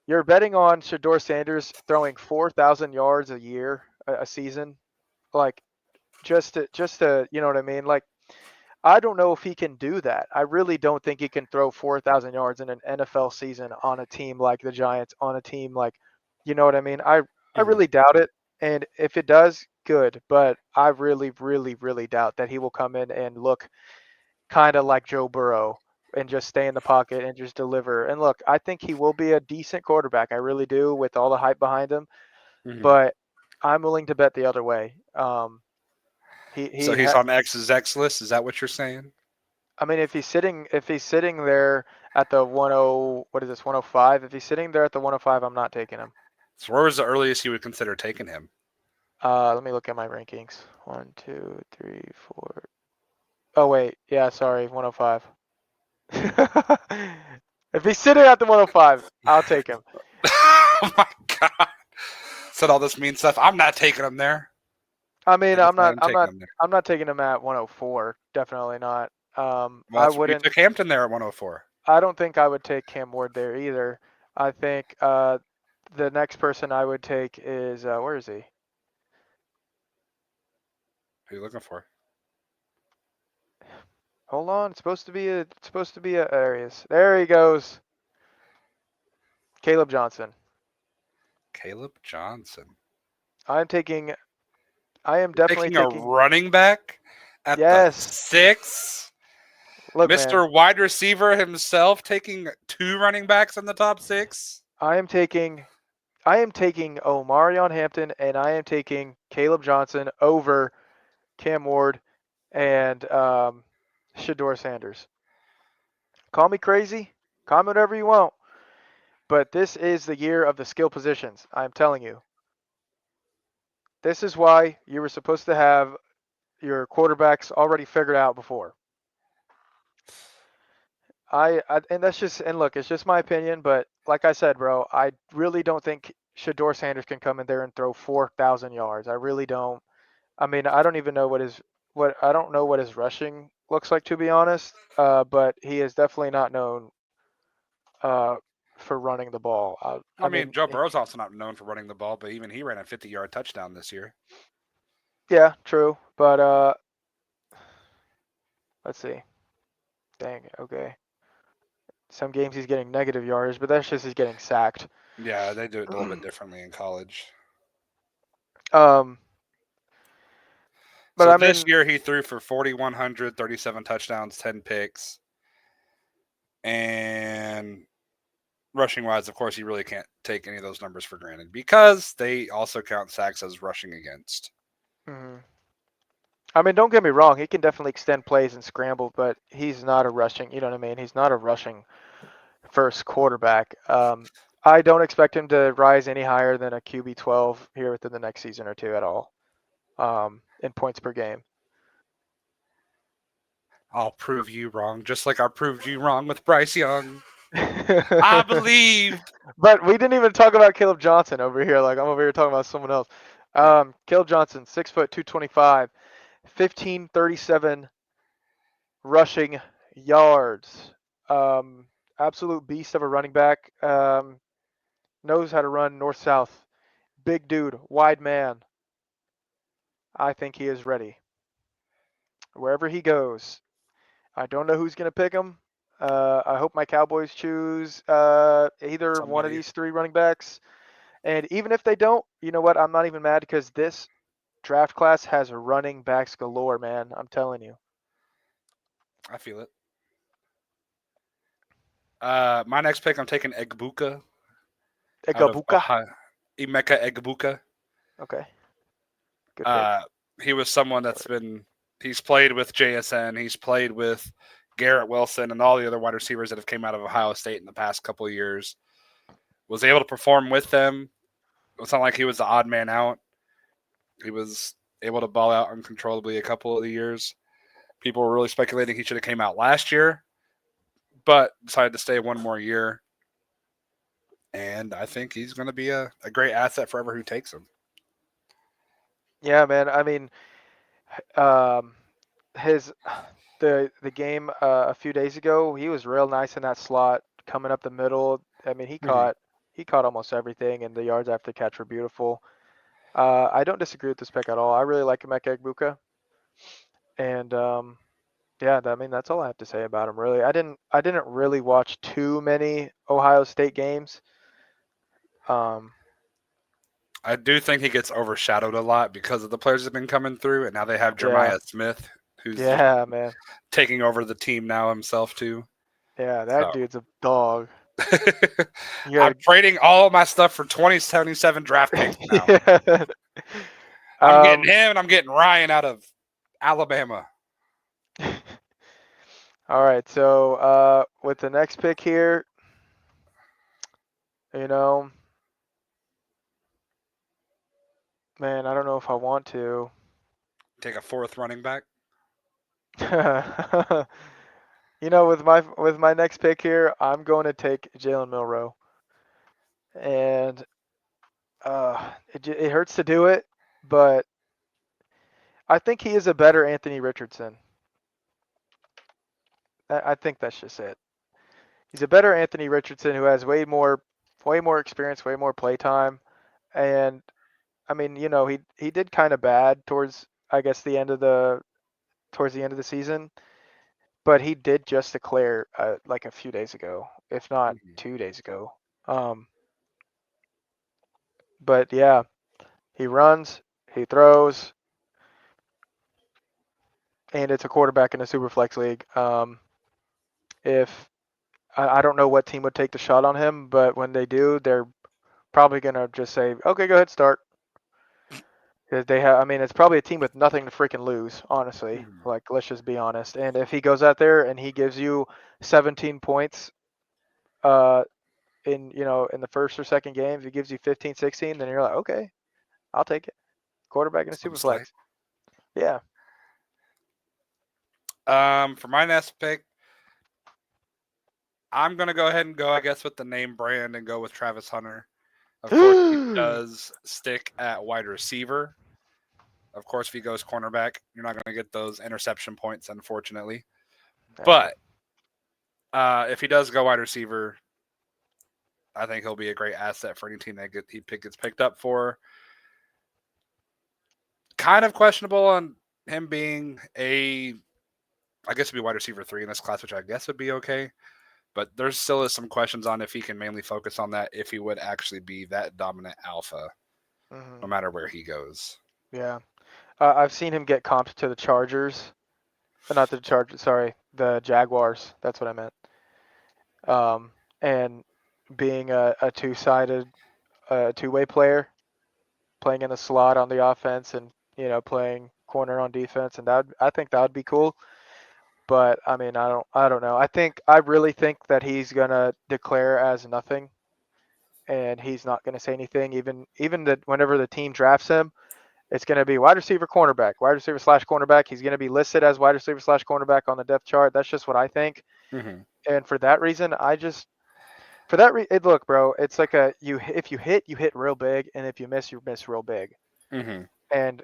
You're betting on Shador Sanders throwing 4,000 yards a year, a season, like just to, you know what I mean? Like, I don't know if he can do that. I really don't think he can throw 4,000 yards in an NFL season on a team like the Giants, on a team like, you know what I mean? I Mhm. really doubt it. And if it does, good. But I really, really, really doubt that he will come in and look kind of like Joe Burrow and just stay in the pocket and just deliver. And look, I think he will be a decent quarterback. I really do, with all the hype behind him. Mhm. But I'm willing to bet the other way. So he's on X's X list. Is that what you're saying? I mean, if he's sitting there at the 10, what is this, 105? If he's sitting there at the 105, I'm not taking him. So where was the earliest you would consider taking him? Let me look at my rankings. One, two, three, four. Oh wait, yeah, sorry, 105. If he's sitting at the 105, I'll take him. Oh my god! Said all this mean stuff. I'm not taking him there. I mean, I guess I'm I not, am I'm taking not, him there. I'm not taking him at 104. Definitely not. Well, I that's you wouldn't. took Hampton there at 104. I don't think I would take Cam Ward there either. I think the next person I would take is where is he? Who are you looking for? Hold on, it's supposed to be a Arias. There he goes. Caleb Johnson. Caleb Johnson. I'm taking I am You're definitely taking a taking running back at the yes. 6. Look, man. Mr. Wide Receiver himself taking 2 running backs in the top 6. I am taking I am taking Omarion Hampton and I am taking Caleb Johnson over Cam Ward and Shador Sanders. Call me crazy, call me whatever you want, but this is the year of the skill positions. I'm telling you. This is why you were supposed to have your quarterbacks already figured out before. And that's just, and look, it's just my opinion, but like I said, bro, I really don't think Shador Sanders can come in there and throw 4,000 yards. I really don't. I mean, I don't even know what I don't know what his rushing looks like, to be honest. But he is definitely not known uh for running the ball. I I mean, mean, Joe Burrow's also not known for running the ball, but even he ran a 50-yard touchdown this year. yeah, true. But let's see. Dang, okay. Some games he's getting negative yardage, but that's just he's getting sacked. Yeah, they do it a little bit differently in college. um, but So I this mean, year he threw for 4,100, 37 touchdowns, 10 picks. And rushing wise, of course, you really can't take any of those numbers for granted because they also count sacks as rushing against. mhm. I mean, don't get me wrong. He can definitely extend plays and scramble, but he's not a rushing. You know what I mean? He's not a rushing first quarterback. I don't expect him to rise any higher than a QB 12 here within the next season or two at all. In points per game. I'll prove you wrong, just like I proved you wrong with Bryce Young. I believed. But we didn't even talk about Caleb Johnson over here. Like I'm over here talking about someone else. Yeah, Caleb Johnson, 6 foot 225, 1537 rushing yards. Um, Absolute beast of a running back. Knows how to run north south. Big dude, wide man. I think he is ready. Wherever he goes, I don't know who's going to pick him. I hope my Cowboys choose either one of somebody. these three running backs. And even if they don't, you know what? I'm not even mad because this draft class has running backs galore, man. I'm telling you. I feel it. My next pick, I'm taking Egbuka out of Egabuka. Ohio. Emeka Egbuka. Okay, good pick. Uh, he was someone that's been. He's played with JSN. He's played with Garrett Wilson and all the other wide receivers that have came out of Ohio State in the past couple of years. Was able to perform with them. It's not like he was the odd man out. He was able to ball out uncontrollably a couple of the years. People were really speculating he should have came out last year, but decided to stay one more year. And I think he's going to be a great asset for whoever who takes him. Yeah, man. I mean, um, his the game a few days ago, he was real nice in that slot, coming up the middle. I mean, Mm-hmm. he caught almost everything, and the yards after catch were beautiful. I don't disagree with this pick at all. I really like Emeka Egbuka, and yeah, I mean that's all I have to say about him. Really, I didn't really watch too many Ohio State games. Um, I do think he gets overshadowed a lot because of the players that have been coming through, and now they have yeah, Jeremiah Smith, who's just yeah, man, taking over the team now himself too. yeah, So that dude's a dog. I'm You trading all of my stuff for 2077 draft picks now. gotta, I'm getting um, him, and I'm getting Ryan out of Alabama. all right, so with the next pick here, you know, man, I don't know if I want to. Take a fourth running back. With my next pick here, I'm going to take Jalen Milrow, and it hurts to do it, but I think he is a better Anthony Richardson. I think that's just it. He's a better Anthony Richardson who has way more experience, way more play time, and I mean, he did kind of bad towards I guess towards the end of the season, but he did just declare like a few days ago, if not Mm-hmm. 2 days ago. Um, but yeah, he runs, he throws, and it's a quarterback in a super flex league. If I don't know what team would take the shot on him, but when they do, they're probably gonna just say, "Okay, go ahead, start." 'Cause they have, I mean, it's probably a team with nothing to freaking lose, honestly. Mm-hmm. Like, let's just be honest. And if he goes out there and he gives you 17 points, uh, in the first or second game, if he gives you 15, 16, then you're like, okay, I'll take it. Quarterback in a Some super slack. flex. Yeah. For my next pick, I'm gonna go ahead and go, I guess, with the name brand and go with Travis Hunter. Of course, he does stick at wide receiver. Of course, if he goes cornerback, you're not gonna get those interception points, unfortunately. Yeah. But if he does go wide receiver, I think he'll be a great asset for any team that gets picked up for. Kind of questionable on him being I guess it'd be wide receiver 3 in this class, which I guess would be okay. But there still is some questions on if he can mainly focus on that, if he would actually be that dominant alpha, no Hmm. matter where he goes. Yeah. I've seen him get comped to the Chargers. Not the Chargers, sorry, the Jaguars. That's what I meant. And being a two-sided, two-way player, playing in the slot on the offense and playing corner on defense, and I think that would be cool. But I mean, I don't know. I really think that he's gonna declare as nothing, and he's not gonna say anything. Even that whenever the team drafts him, it's gonna be wide receiver, cornerback, wide receiver slash cornerback. He's gonna be listed as wide receiver slash cornerback on the depth chart. That's just what I think. Mm-hmm. And for that reason, For that, look, bro, it's like if you hit, you hit real big, and if you miss, you miss real big. Hmm. And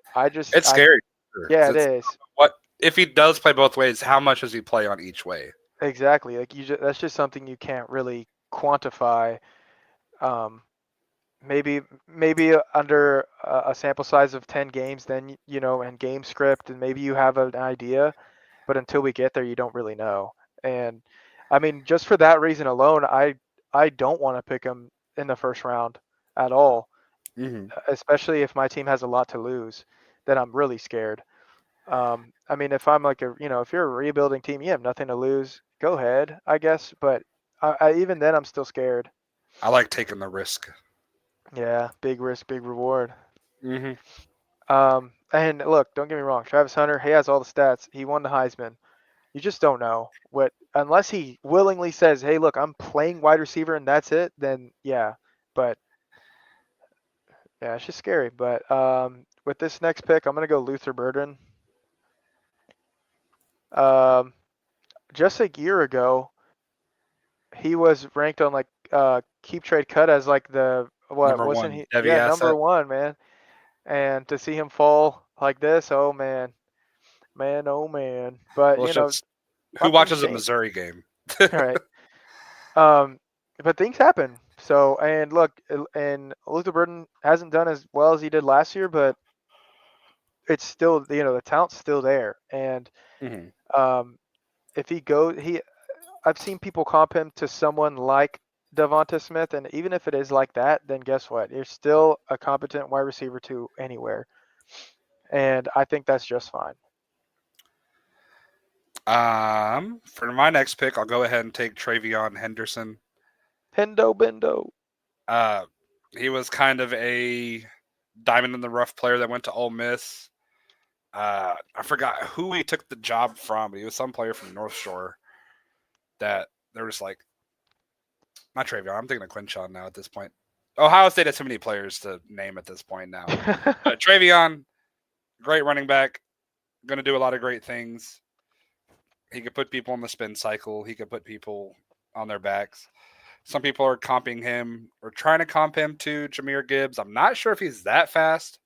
It's scary yeah, because it it's is. what if he does play both ways? How much does he play on each way? Exactly. Like that's just something you can't really quantify. Um, maybe under a sample size of 10 games, then and game script, and maybe you have an idea, but until we get there, you don't really know. And I mean, just for that reason alone, I don't want to pick him in the first round at all, Hmm. especially if my team has a lot to lose. Then I'm really scared. I mean, if I'm like if you're a rebuilding team, you have nothing to lose. Go ahead, I guess. But even then, I'm still scared. I like taking the risk. Yeah, big risk, big reward. Hmm. And look, don't get me wrong, Travis Hunter, he has all the stats. He won the Heisman. You just don't know what unless he willingly says, "Hey, look, I'm playing wide receiver and that's it." Then yeah, but yeah, it's just scary. But with this next pick, I'm gonna go Luther Burden. Um, just a year ago, he was ranked on like keep trade cut as like the what Number wasn't one, he? heavy Yeah, number asset. one, man. And to see him fall like this, oh man, man, oh man. But Well, it's just a who lot of things watches a change. Missouri game? All right. Um, but things happen. So and look, and Luther Burden hasn't done as well as he did last year, but it's still the talent's still there. And Hmm. um, if he goes, I've seen people comp him to someone like Devonta Smith, and even if it is like that, then guess what? You're still a competent wide receiver to anywhere, and I think that's just fine. For my next pick, I'll go ahead and take Travion Henderson. Hendo Bendo. Uh, he was kind of a diamond in the rough player that went to Ole Miss. I forgot who he took the job from, but he was some player from North Shore that they were just like, not Travion. I'm thinking of Quinshon now at this point. Ohio State has too many players to name at this point now. Travion, great running back, going to do a lot of great things. He could put people in the spin cycle. He could put people on their backs. Some people are comping him or trying to comp him to Jameer Gibbs. I'm not sure if he's that fast,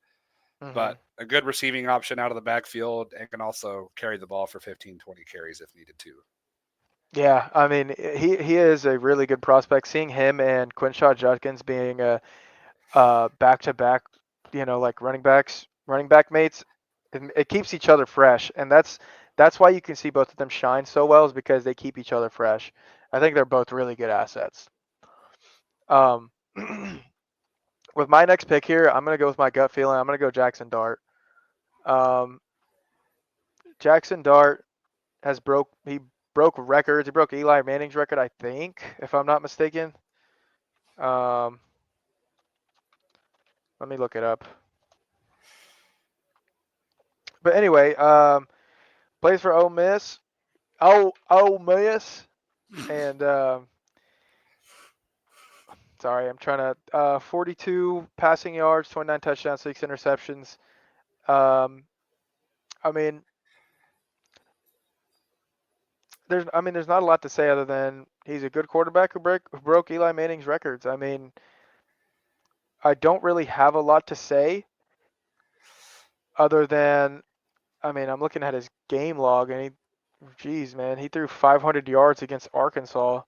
hmm but a good receiving option out of the backfield and can also carry the ball for 15, 20 carries if needed to. Yeah, I mean he is a really good prospect. Seeing him and Quinshaw Judkins being a back to back, like running back mates, it keeps each other fresh, and that's why you can see both of them shine so well is because they keep each other fresh. I think they're both really good assets. Um, with my next pick here, I'm gonna go with my gut feeling. I'm gonna go Jackson Dart. Um, Jackson Dart he broke records. He broke Eli Manning's record, I think, if I'm not mistaken. Um, let me look it up. But anyway, plays for Ole Miss. Ole Miss, and sorry, I'm trying to 42 passing yards, 29 touchdowns, 6 interceptions. Um, I mean, there's not a lot to say other than he's a good quarterback who broke Eli Manning's records. I mean, I don't really have a lot to say other than I mean, I'm looking at his game log and geez, man, he threw 500 yards against Arkansas.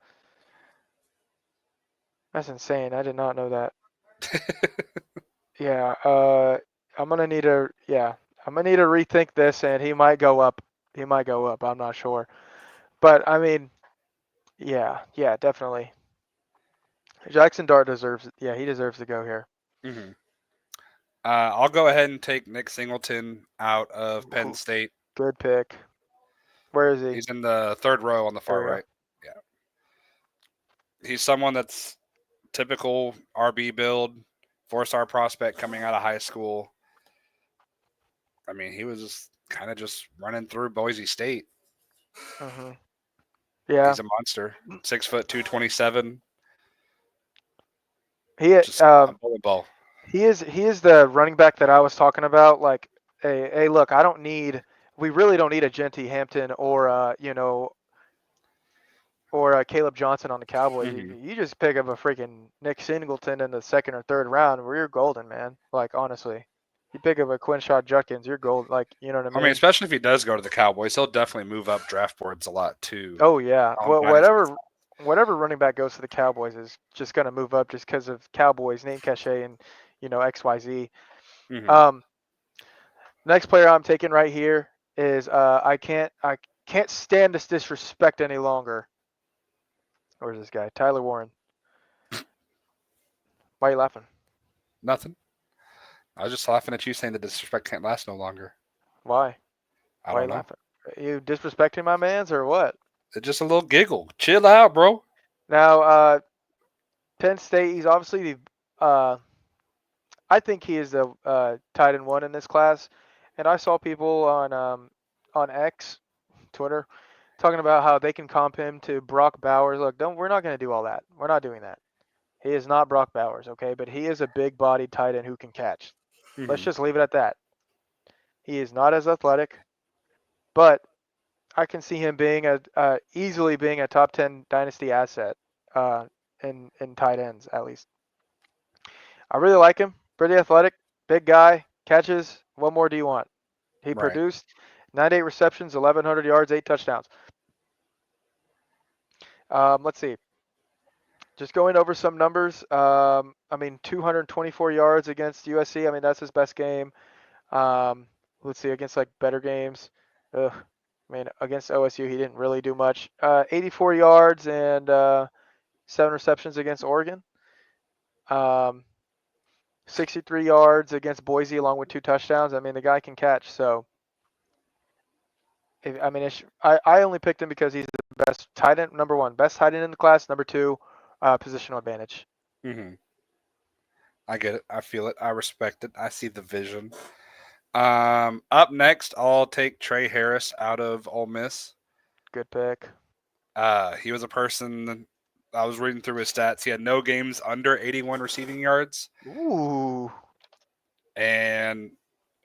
That's insane. I did not know that. Yeah, I'm gonna need to rethink this, and he might go up. He might go up. I'm not sure, but I mean, yeah, definitely. Jackson Dart deserves it. Yeah, he deserves to go here. Hmm. I'll go ahead and take Nick Singleton out of Penn Ooh, State. good pick. Where is he? He's in the third row on the There far we go. right. Yeah, he's someone that's typical RB build, 4-star prospect coming out of high school. I mean, he was just kind of just running through Boise State. hmm Yeah, He's a monster. 6 foot 227. he Just a bullet ball. he is the running back that I was talking about. Like, hey, look, I don't need. We really don't need a Genty Hampton or or Caleb Johnson on the Cowboys. Hmm. You just pick up a freaking Nick Singleton in the second or third round, where you're golden, man. Like honestly, you pick up a Quinshot Judkins, you're gold. Like you know what I I mean, mean? especially if he does go to the Cowboys, he'll definitely move up draft boards a lot too. Oh yeah. On Well, Dynasty. whatever running back goes to the Cowboys is just gonna move up just because of Cowboys name cachet and XYZ. Hmm. Um, Next player I'm taking right here is I can't stand this disrespect any longer. Where's this guy? Tyler Warren. Why are you laughing? Nothing. I was just laughing at you saying the disrespect can't last no longer. Why? I Why are don't you know. laughing? You disrespecting my man's or what? It's just a little giggle. Chill out, bro. Now, Penn State. He's obviously the. I think he is the tight end one in this class, and I saw people on X, Twitter, talking about how they can comp him to Brock Bowers. Look, don't we're not going to do all that. We're not doing that. He is not Brock Bowers, okay? But he is a big bodied tight end who can catch. Let's Hmm. just leave it at that. He is not as athletic, but I can see him being easily being a top 10 dynasty asset uh, in tight ends at least. I really like him. Pretty athletic, big guy, catches. What more do you want? He Right. produced 98 receptions, 1,100 yards, 8 touchdowns. Let's see. Just going over some numbers. I mean, 224 yards against USC. I mean, that's his best game. Let's see, against like better games. Ugh, I mean, against OSU, he didn't really do much. 84 yards and 7 receptions against Oregon. Um, 63 yards against Boise, along with 2 touchdowns. I mean, the guy can catch. So, I mean, I only picked him because he's the best tight end. Number one, best tight end in the class. Number two, positional advantage. Hmm. I get it. I feel it. I respect it. I see the vision. Up next, I'll take Trey Harris out of Ole Miss. Good pick. He was a person. I was reading through his stats. He had no games under 81 receiving yards, Ooh. and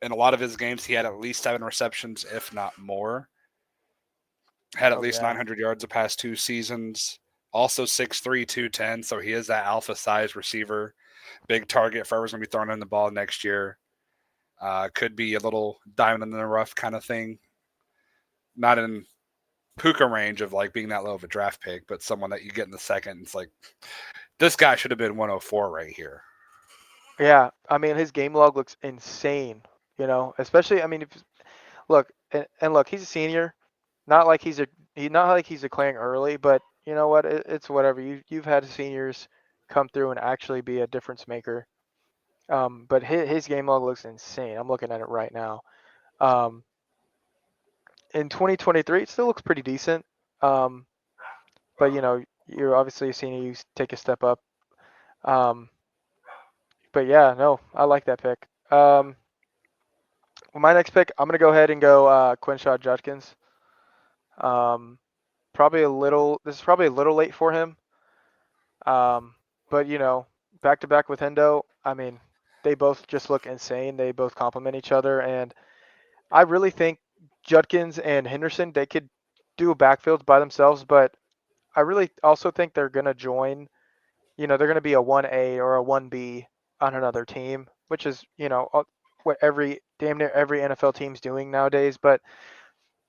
in a lot of his games, he had at least 7 receptions, if not more. Had at Oh least yeah. 900 yards the past 2 seasons. Also 6'3", 210, so he is that alpha size receiver. Big target for whoever's going to be throwing in the ball next year. Could be a little diamond in the rough kind of thing. Not in Puka range of like being that low of a draft pick, but someone that you get in the second. It's like this guy should have been 104 right here. Yeah. I mean, his game log looks insane. Especially. I mean, if look and look, he's a senior. Not like not like he's declaring early, but you know what? It's whatever. You've had seniors come through and actually be a difference maker. But his game log looks insane. I'm looking at it right now. Um, in 2023, it still looks pretty decent. Um, but you're obviously a senior. You take a step up. Um, but yeah, no, I like that pick. My next pick, I'm gonna go ahead and go Quinshot Judkins. Um, probably a little. This is probably a little late for him. Um, but back to back with Hendo. I mean, they both just look insane. They both complement each other, and I really think Judkins and Henderson they could do a backfield by themselves. But I really also think they're gonna join. They're gonna be a 1A or a 1B on another team, which is what every damn near every NFL team's doing nowadays. But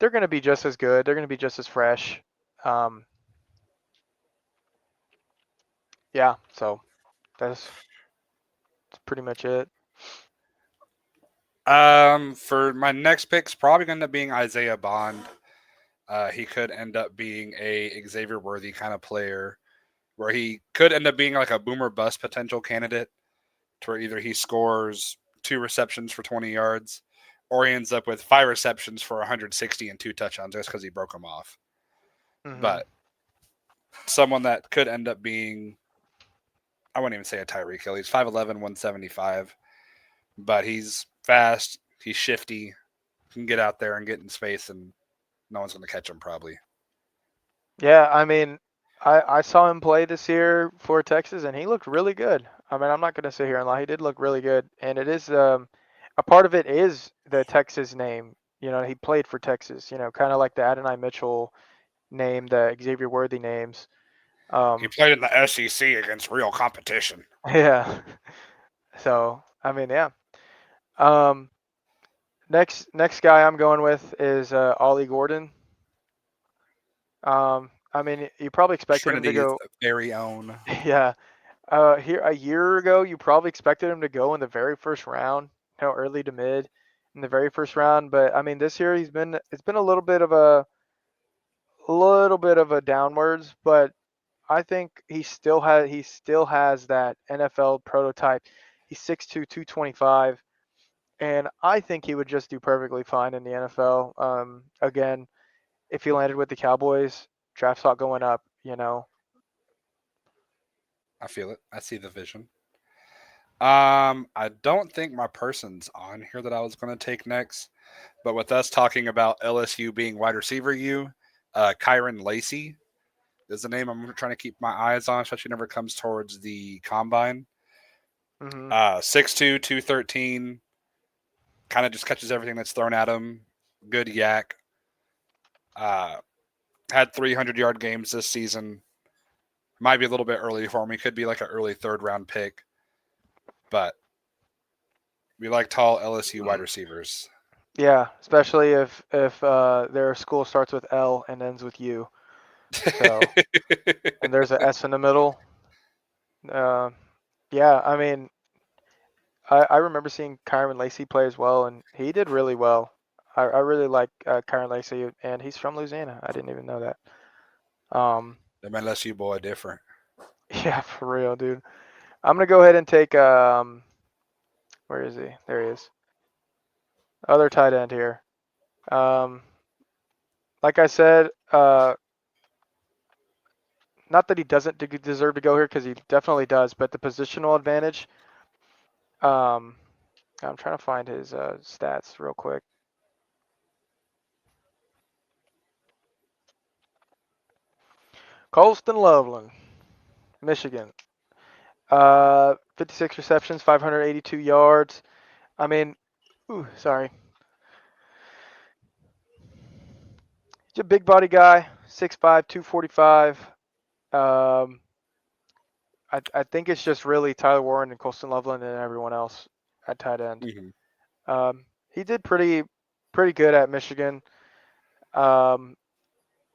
they're gonna be just as good. They're gonna be just as fresh. Um, yeah. So that's pretty much it. For my next pick's probably going to be Isaiah Bond. He could end up being a Xavier Worthy kind of player, where he could end up being like a boomer bust potential candidate, to where either he scores 2 receptions for 20 yards, or he ends up with 5 receptions for 160 and 2 touchdowns just because he broke them off. Hmm. But someone that could end up being, I wouldn't even say a Tyreek Hill. He's 5'11", 175, but he's fast. He's shifty. Can get out there and get in space, and no one's going to catch him probably. Yeah, I mean, I saw him play this year for Texas, and he looked really good. I mean, I'm not going to sit here and lie; he did look really good, and it is a part of it is the Texas name. He played for Texas. Kind of like the Adonai Mitchell. name that Xavier Worthy names. He played in the SEC against real competition. Yeah. So I mean, yeah. Um, next guy I'm going with is Ollie Gordon. I mean, you probably expected him to Trinity's go. very own. Yeah. Here a year ago, you probably expected him to go in the very first round, early to mid, in the very first round. But I mean, this year it's been a little bit of a downwards, but I think he still has that NFL prototype. He's 6'2", 225, and I think he would just do perfectly fine in the NFL. Again, if he landed with the Cowboys, draft stock going up, I feel it. I see the vision. I don't think my person's on here that I was going to take next, but with us talking about LSU being wide receiver Kyron Lacey is the name I'm trying to keep my eyes on, especially whenever it comes towards the combine. Hmm. 6'2", 213, kind of just catches everything that's thrown at him. Good yak. Uh, had 300-yard games this season. Might be a little bit early for him. He could be like an early third round pick, but we like tall LSU wide receivers. Yeah, especially if their school starts with L and ends with U. So and there's a S in the middle. Uh, yeah, I mean, I remember seeing Kyron Lacey play as well, and he did really well. I really like Kyron Lacey, and he's from Louisiana. I didn't even know that. Um, Them LSU boy different. yeah, for real, dude. I'm gonna go ahead and take where is he? There he is. Other tight end here. Um, like I said, not that he doesn't deserve to go here because he definitely does, but the positional advantage. Um, I'm trying to find his stats real quick. Colston Loveland, Michigan. 56 receptions, 582 yards. I mean, sorry. He's a big body guy, 6'5", 245. Um, I think it's just really Tyler Warren and Colston Loveland and everyone else at tight end. Mm-hmm. He did pretty good at Michigan. Um,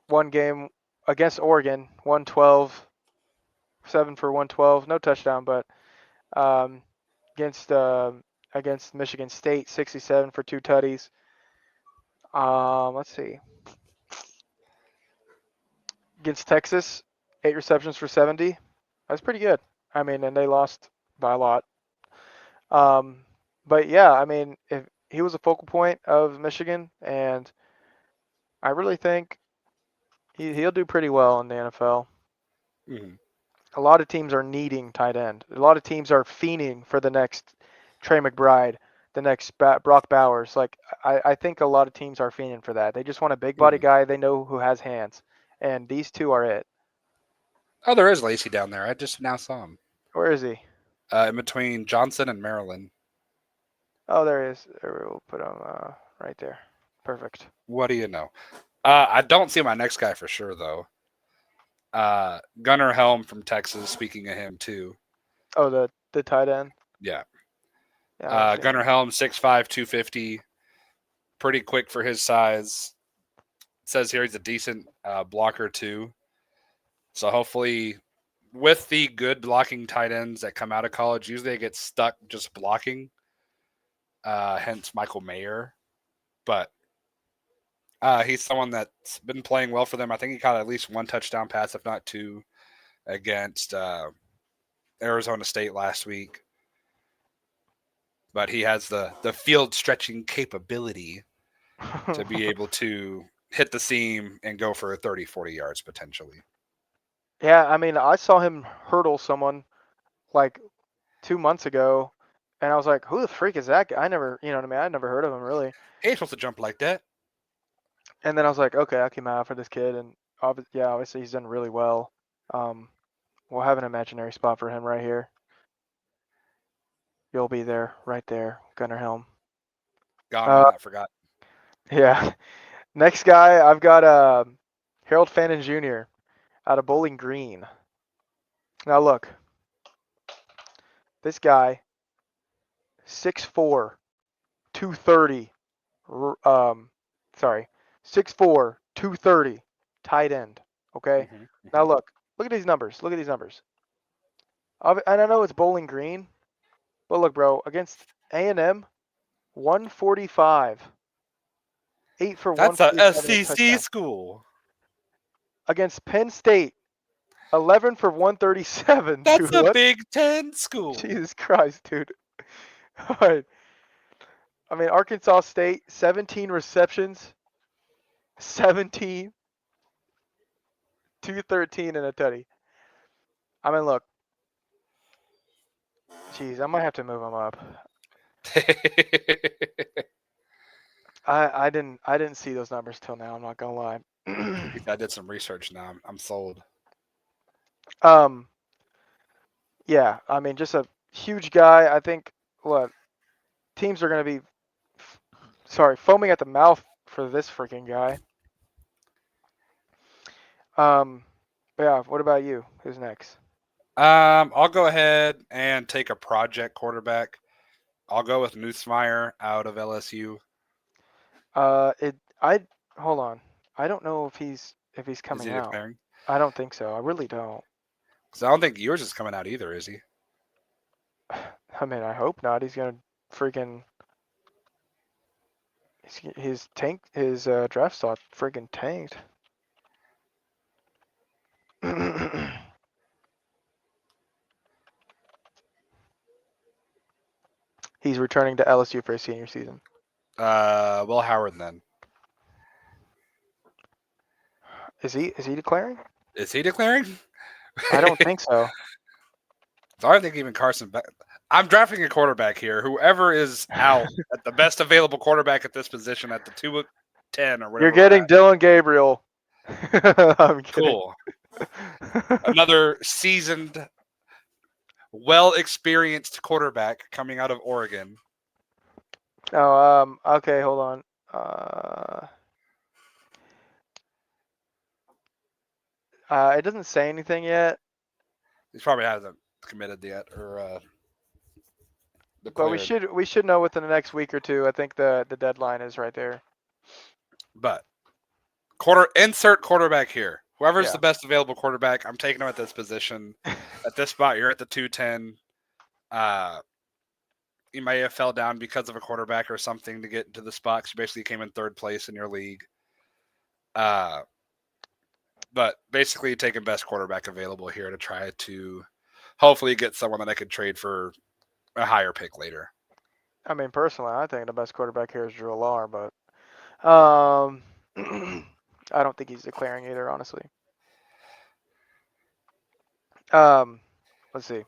one game against Oregon, 112, 7 for 112, no touchdown, but um, against against Michigan State, 67 for 2 tutties. Let's see. Against Texas, 8 receptions for 70. That's pretty good. I mean, and they lost by a lot. Um, but yeah, I mean, if he was a focal point of Michigan, and I really think he'll do pretty well in the NFL. Mm-hmm. A lot of teams are needing tight end. A lot of teams are fiending for the next Trey McBride, the next Brock Bowers. Like I think a lot of teams are fiending for that. They just want a big body Mm-hmm. guy they know who has hands, and these two are it. Oh, there is Lacey down there. I just now saw him. Where is he? In between Johnson and Maryland. Oh, there he is. There, we'll put him right there. Perfect. What do you know? I don't see my next guy for sure though. Gunnar Helm from Texas. Speaking of him too. Oh, the tight end. Yeah. Yeah, I don't see him. Gunnar Helm 6'5", 250. Pretty quick for his size. It says here he's a decent blocker too. So hopefully, with the good blocking tight ends that come out of college, usually they get stuck just blocking. Hence Michael Mayer, but he's someone that's been playing well for them. I think he caught at least one touchdown pass, if not two, against Arizona State last week. But he has the field stretching capability to be able to hit the seam and go for 30, 40 yards potentially. Yeah, I mean, I saw him hurdle someone like 2 months ago, and I was like, "Who the freak is that guy?" I never, you know what I mean? I never heard of him really. He ain't supposed to jump like that. And then I was like, "Okay, I came out for this kid," and yeah, obviously he's done really well. Um, we'll have an imaginary spot for him right here. You'll be there, right there, Gunnar Helm. Gone Uh, but not forgot. yeah. Next guy, I've got. Harold Fannin Jr. out of Bowling Green. Now look, this guy, 6'4", 230. Sorry, 6'4", 230, tight end. Okay. Hmm. Now Hmm. look at these numbers. Look at these numbers. And I know it's Bowling Green, but look, bro, against A&M, 145, 8 for That's a 147 and a SEC touchdown. school. Against Penn State, 11 for 137, That's dude. a What? Big Ten school. Jesus Christ, dude. All right. I mean, Arkansas State, 17 receptions, 17, 213, and a tutty. I mean, look, jeez, I might have to move him up. I didn't see those numbers till now. I'm not gonna lie. I did some research now. I'm sold. um, yeah, I mean, just a huge guy. I think what teams are gonna be, foaming at the mouth for this freaking guy. Yeah. What about you? Who's next? I'll go ahead and take a project quarterback. I'll go with Nussmeier out of LSU. I hold on. I don't know if he's Is coming he out. declaring? I don't think so. I really don't. Because I don't think yours is coming out either, is he? I mean, I hope not. He's gonna freaking his draft slot freaking tanked. He's returning to LSU for his senior season. Will Howard then. Is he declaring? Is he declaring? I don't think so. So I think even Carson. I'm drafting a quarterback here. Whoever is out at the best available quarterback at this position at the 2-10 or You're whatever we're getting at. Dylan Gabriel. I'm kidding. Cool. Another seasoned, well experienced quarterback coming out of Oregon. Oh, okay, hold on. Uh, it doesn't say anything yet, He probably hasn't committed yet or but we declared. should know within the next week or two. I think the deadline is right there. But insert quarterback here. Whoever's Yeah. the best available quarterback, I'm taking him at this position. At this spot, you're at the 210. You may have fell down because of a quarterback or something to get into the spot. 'Cause you basically came in third place in your league. But basically taking best quarterback available here to try to hopefully get someone that I could trade for a higher pick later. I mean, personally, I think the best quarterback here is Drew Lar, but um, I don't think he's declaring either, honestly. Um, let's see.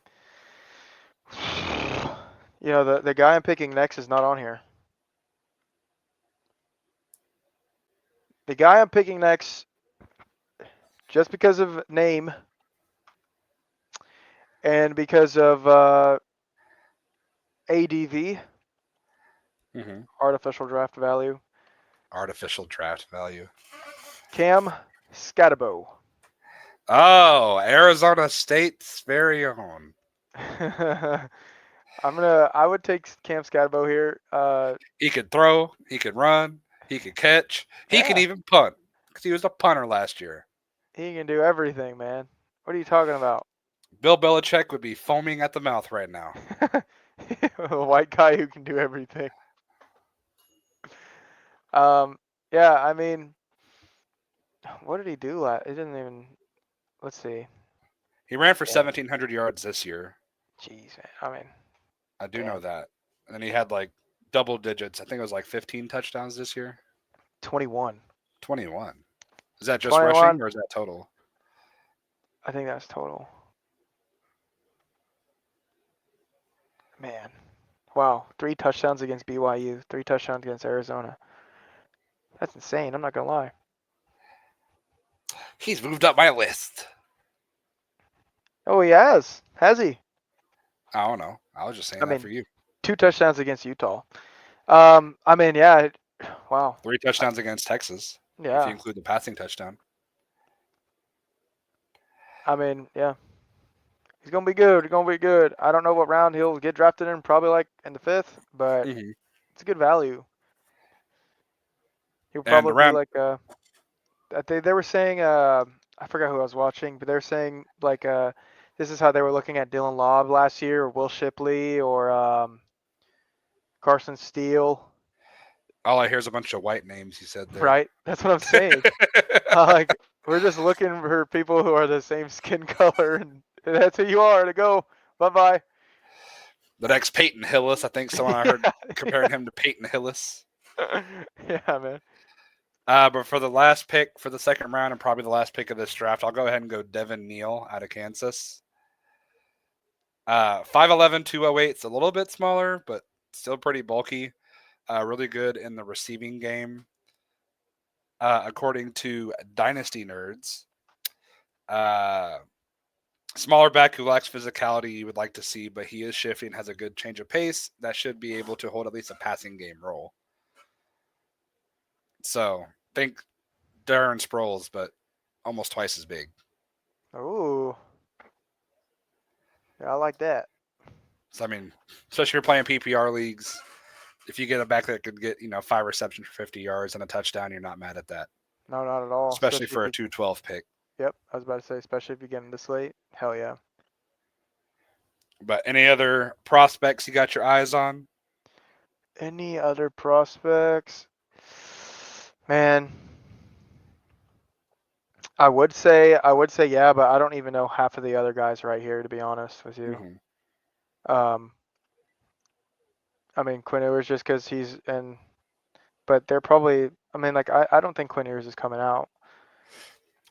You know, the guy I'm picking next is not on here. The guy I'm picking next, just because of name and because of ADV, Mm-hmm. artificial draft value, Artificial draft value. Cam Scatabo. Oh, Arizona State's very own. I would take Cam Scatabo here. He could throw, he could run, he could catch, he can Yeah, even punt because he was a punter last year. he can do everything, man. What are you talking about? Bill Belichick would be foaming at the mouth right now. A white guy who can do everything. Yeah, I mean, what did he do last? It didn't even. Let's see. He ran for Damn. 1,700 yards this year. Jeez, man. I mean, I do know damn. that. And then he had like double digits. I think it was like 15 touchdowns this year. 21. 21. Is that just 21. rushing or is that total? I think that's total. Man. Wow. 3 touchdowns against BYU. 3 touchdowns against Arizona. That's insane. I'm not gonna lie. He's moved up my list. Oh, he has. Has he? I don't know. I was just saying I that mean, for you. 2 touchdowns against Utah. I mean, yeah. Wow. 3 touchdowns against Texas, if you Yeah. include the passing touchdown. I mean, yeah, he's gonna be good. He's gonna be good. I don't know what round he'll get drafted in. Probably like in the fifth, but Hmm. it's a good value. He'll And probably be around, like they were saying I forgot who I was watching, but they're saying like this is how they were looking at Dylan Lobb last year, or Will Shipley, or Carson Steele. all I hear is a bunch of white names you said there. Right? That's what I'm saying. Like we're just looking for people who are the same skin color, and that's who you are. To go. Bye bye. The next Peyton Hillis, I think someone I heard Yeah, comparing him to Peyton Hillis. yeah, man. But for the last pick for the second round and probably the last pick of this draft, I'll go ahead and go Devin Neal out of Kansas. 5'11", 208. It's a little bit smaller, but still pretty bulky. Really good in the receiving game. According to Dynasty Nerds. Uh, Smaller back who lacks physicality you would like to see, but he is shifty and has a good change of pace that should be able to hold at least a passing game role. So think Darren Sproles, but almost twice as big. Ooh, yeah, I like that. So I mean, especially if you're playing PPR leagues, if you get a back that could get 5 receptions for 50 yards and a touchdown, you're not mad at that, No, not at all. especially Especially for if a you. 212 pick. Yep, I was about to say, especially if you get him this late. Hell yeah. But any other prospects you got your eyes on? Any other prospects? Man, I would say yeah, but I don't even know half of the other guys right here to be honest with you. Mm-hmm. Um, I mean Quinn Ewers just because he's in, but they're probably. I mean, like I don't think Quinn Ewers is coming out.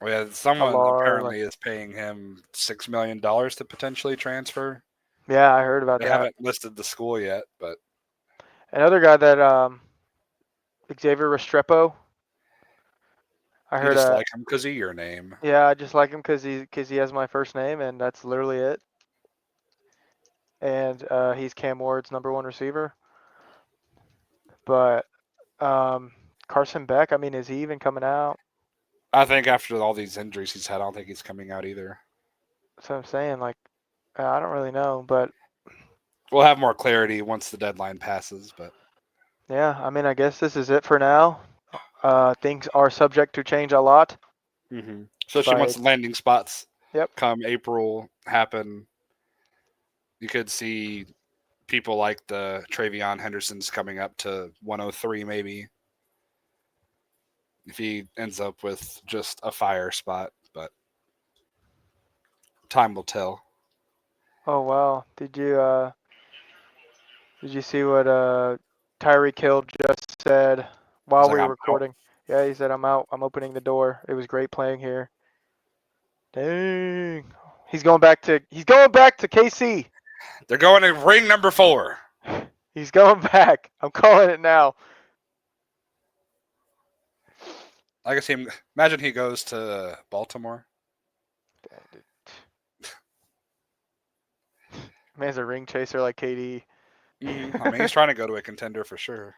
Well, yeah, A someone lot, like apparently is paying him $6 million to potentially transfer. yeah, I heard about They that. haven't listed the school yet, but Another guy that Xavier Restrepo. I you heard just like him because of your name. yeah, I just like him because he has my first name and that's literally it. And he's Cam Ward's number one receiver. But Carson Beck, I mean, is he even coming out? I think after all these injuries he's had, I don't think he's coming out either. That's what I'm saying. Like, I don't really know, but We'll have more clarity once the deadline passes, but yeah, I mean, I guess this is it for now. Things are subject to change a lot, especially but once the landing spots yep. come April happen, you could see people like the Travion Henderson's coming up to 103 maybe if he ends up with just a fire spot, but time will tell. Oh wow, did you see what Tyreek Hill just said He's while like, we were I'm out. recording? Yeah, he said, "I'm out. I'm opening the door. It was great playing here." Dang. He's going back to KC. They're going to ring number 4. He's going back. I'm calling it now. I can see him. Imagine he goes to Baltimore. Man's a ring chaser like KD. I mean, he's trying to go to a contender for sure.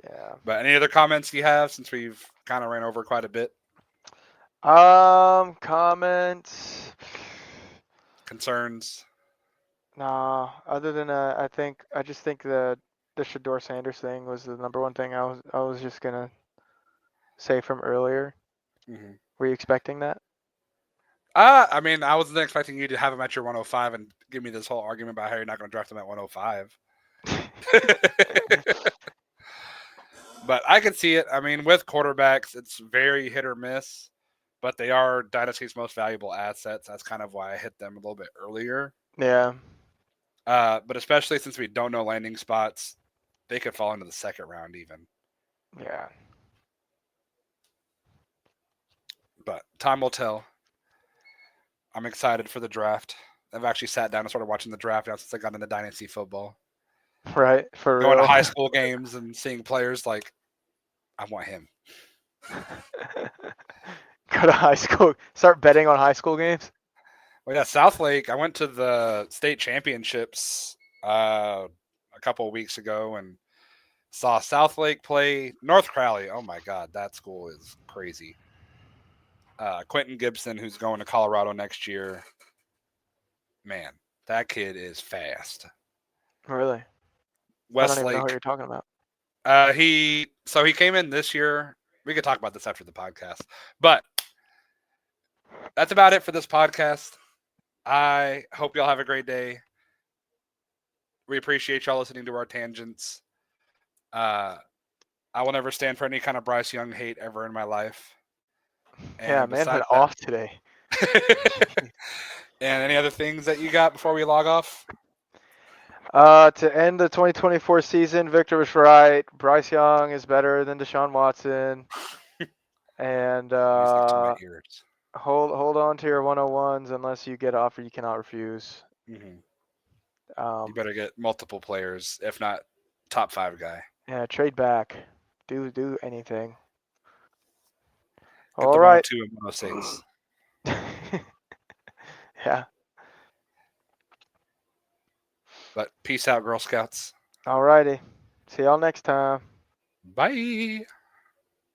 Yeah. But any other comments you have since we've kind of ran over quite a bit? Comments. Concerns? Nah. Other than I just think the Shador Sanders thing was the number one thing I was just gonna say from earlier. Mm-hmm. Were you expecting that? I mean, I wasn't expecting you to have him at your 105 and give me this whole argument about how you're not going to draft him at 105. But I can see it. I mean, with quarterbacks, it's very hit or miss, but they are Dynasty's most valuable assets. That's kind of why I hit them a little bit earlier. Yeah. But especially since we don't know landing spots, they could fall into the second round even. Yeah. But time will tell. I'm excited for the draft. I've actually sat down and started watching the draft now since I got into Dynasty football. Right. For Going to real. high school games and seeing players like, I want him. Go to high school. Start betting on high school games. Well, yeah, Southlake. I went to the state championships a couple of weeks ago and saw Southlake play North Crowley. Oh my God, that school is crazy. Quentin Gibson, who's going to Colorado next year. Man, that kid is fast. Really? I don't even know what Westlake. you're talking about. He came in this year. We could talk about this after the podcast, but that's about it for this podcast. I hope y'all have a great day. We appreciate y'all listening to our tangents. I will never stand for any kind of Bryce Young hate ever in my life. Yeah, And man had besides off today. that, and any other things that you got before we log off? To end the 2024 season, Victor was right. Bryce Young is better than Deshaun Watson. And Music to my ears. hold on to your 101s unless you get an offer you cannot refuse. Mm-hmm. Um, You better get multiple players, if not top 5 guy. yeah, trade back. Do anything. Get All the right. 102 and 106. Yeah. But peace out, Girl Scouts. All righty. See y'all next time. Bye.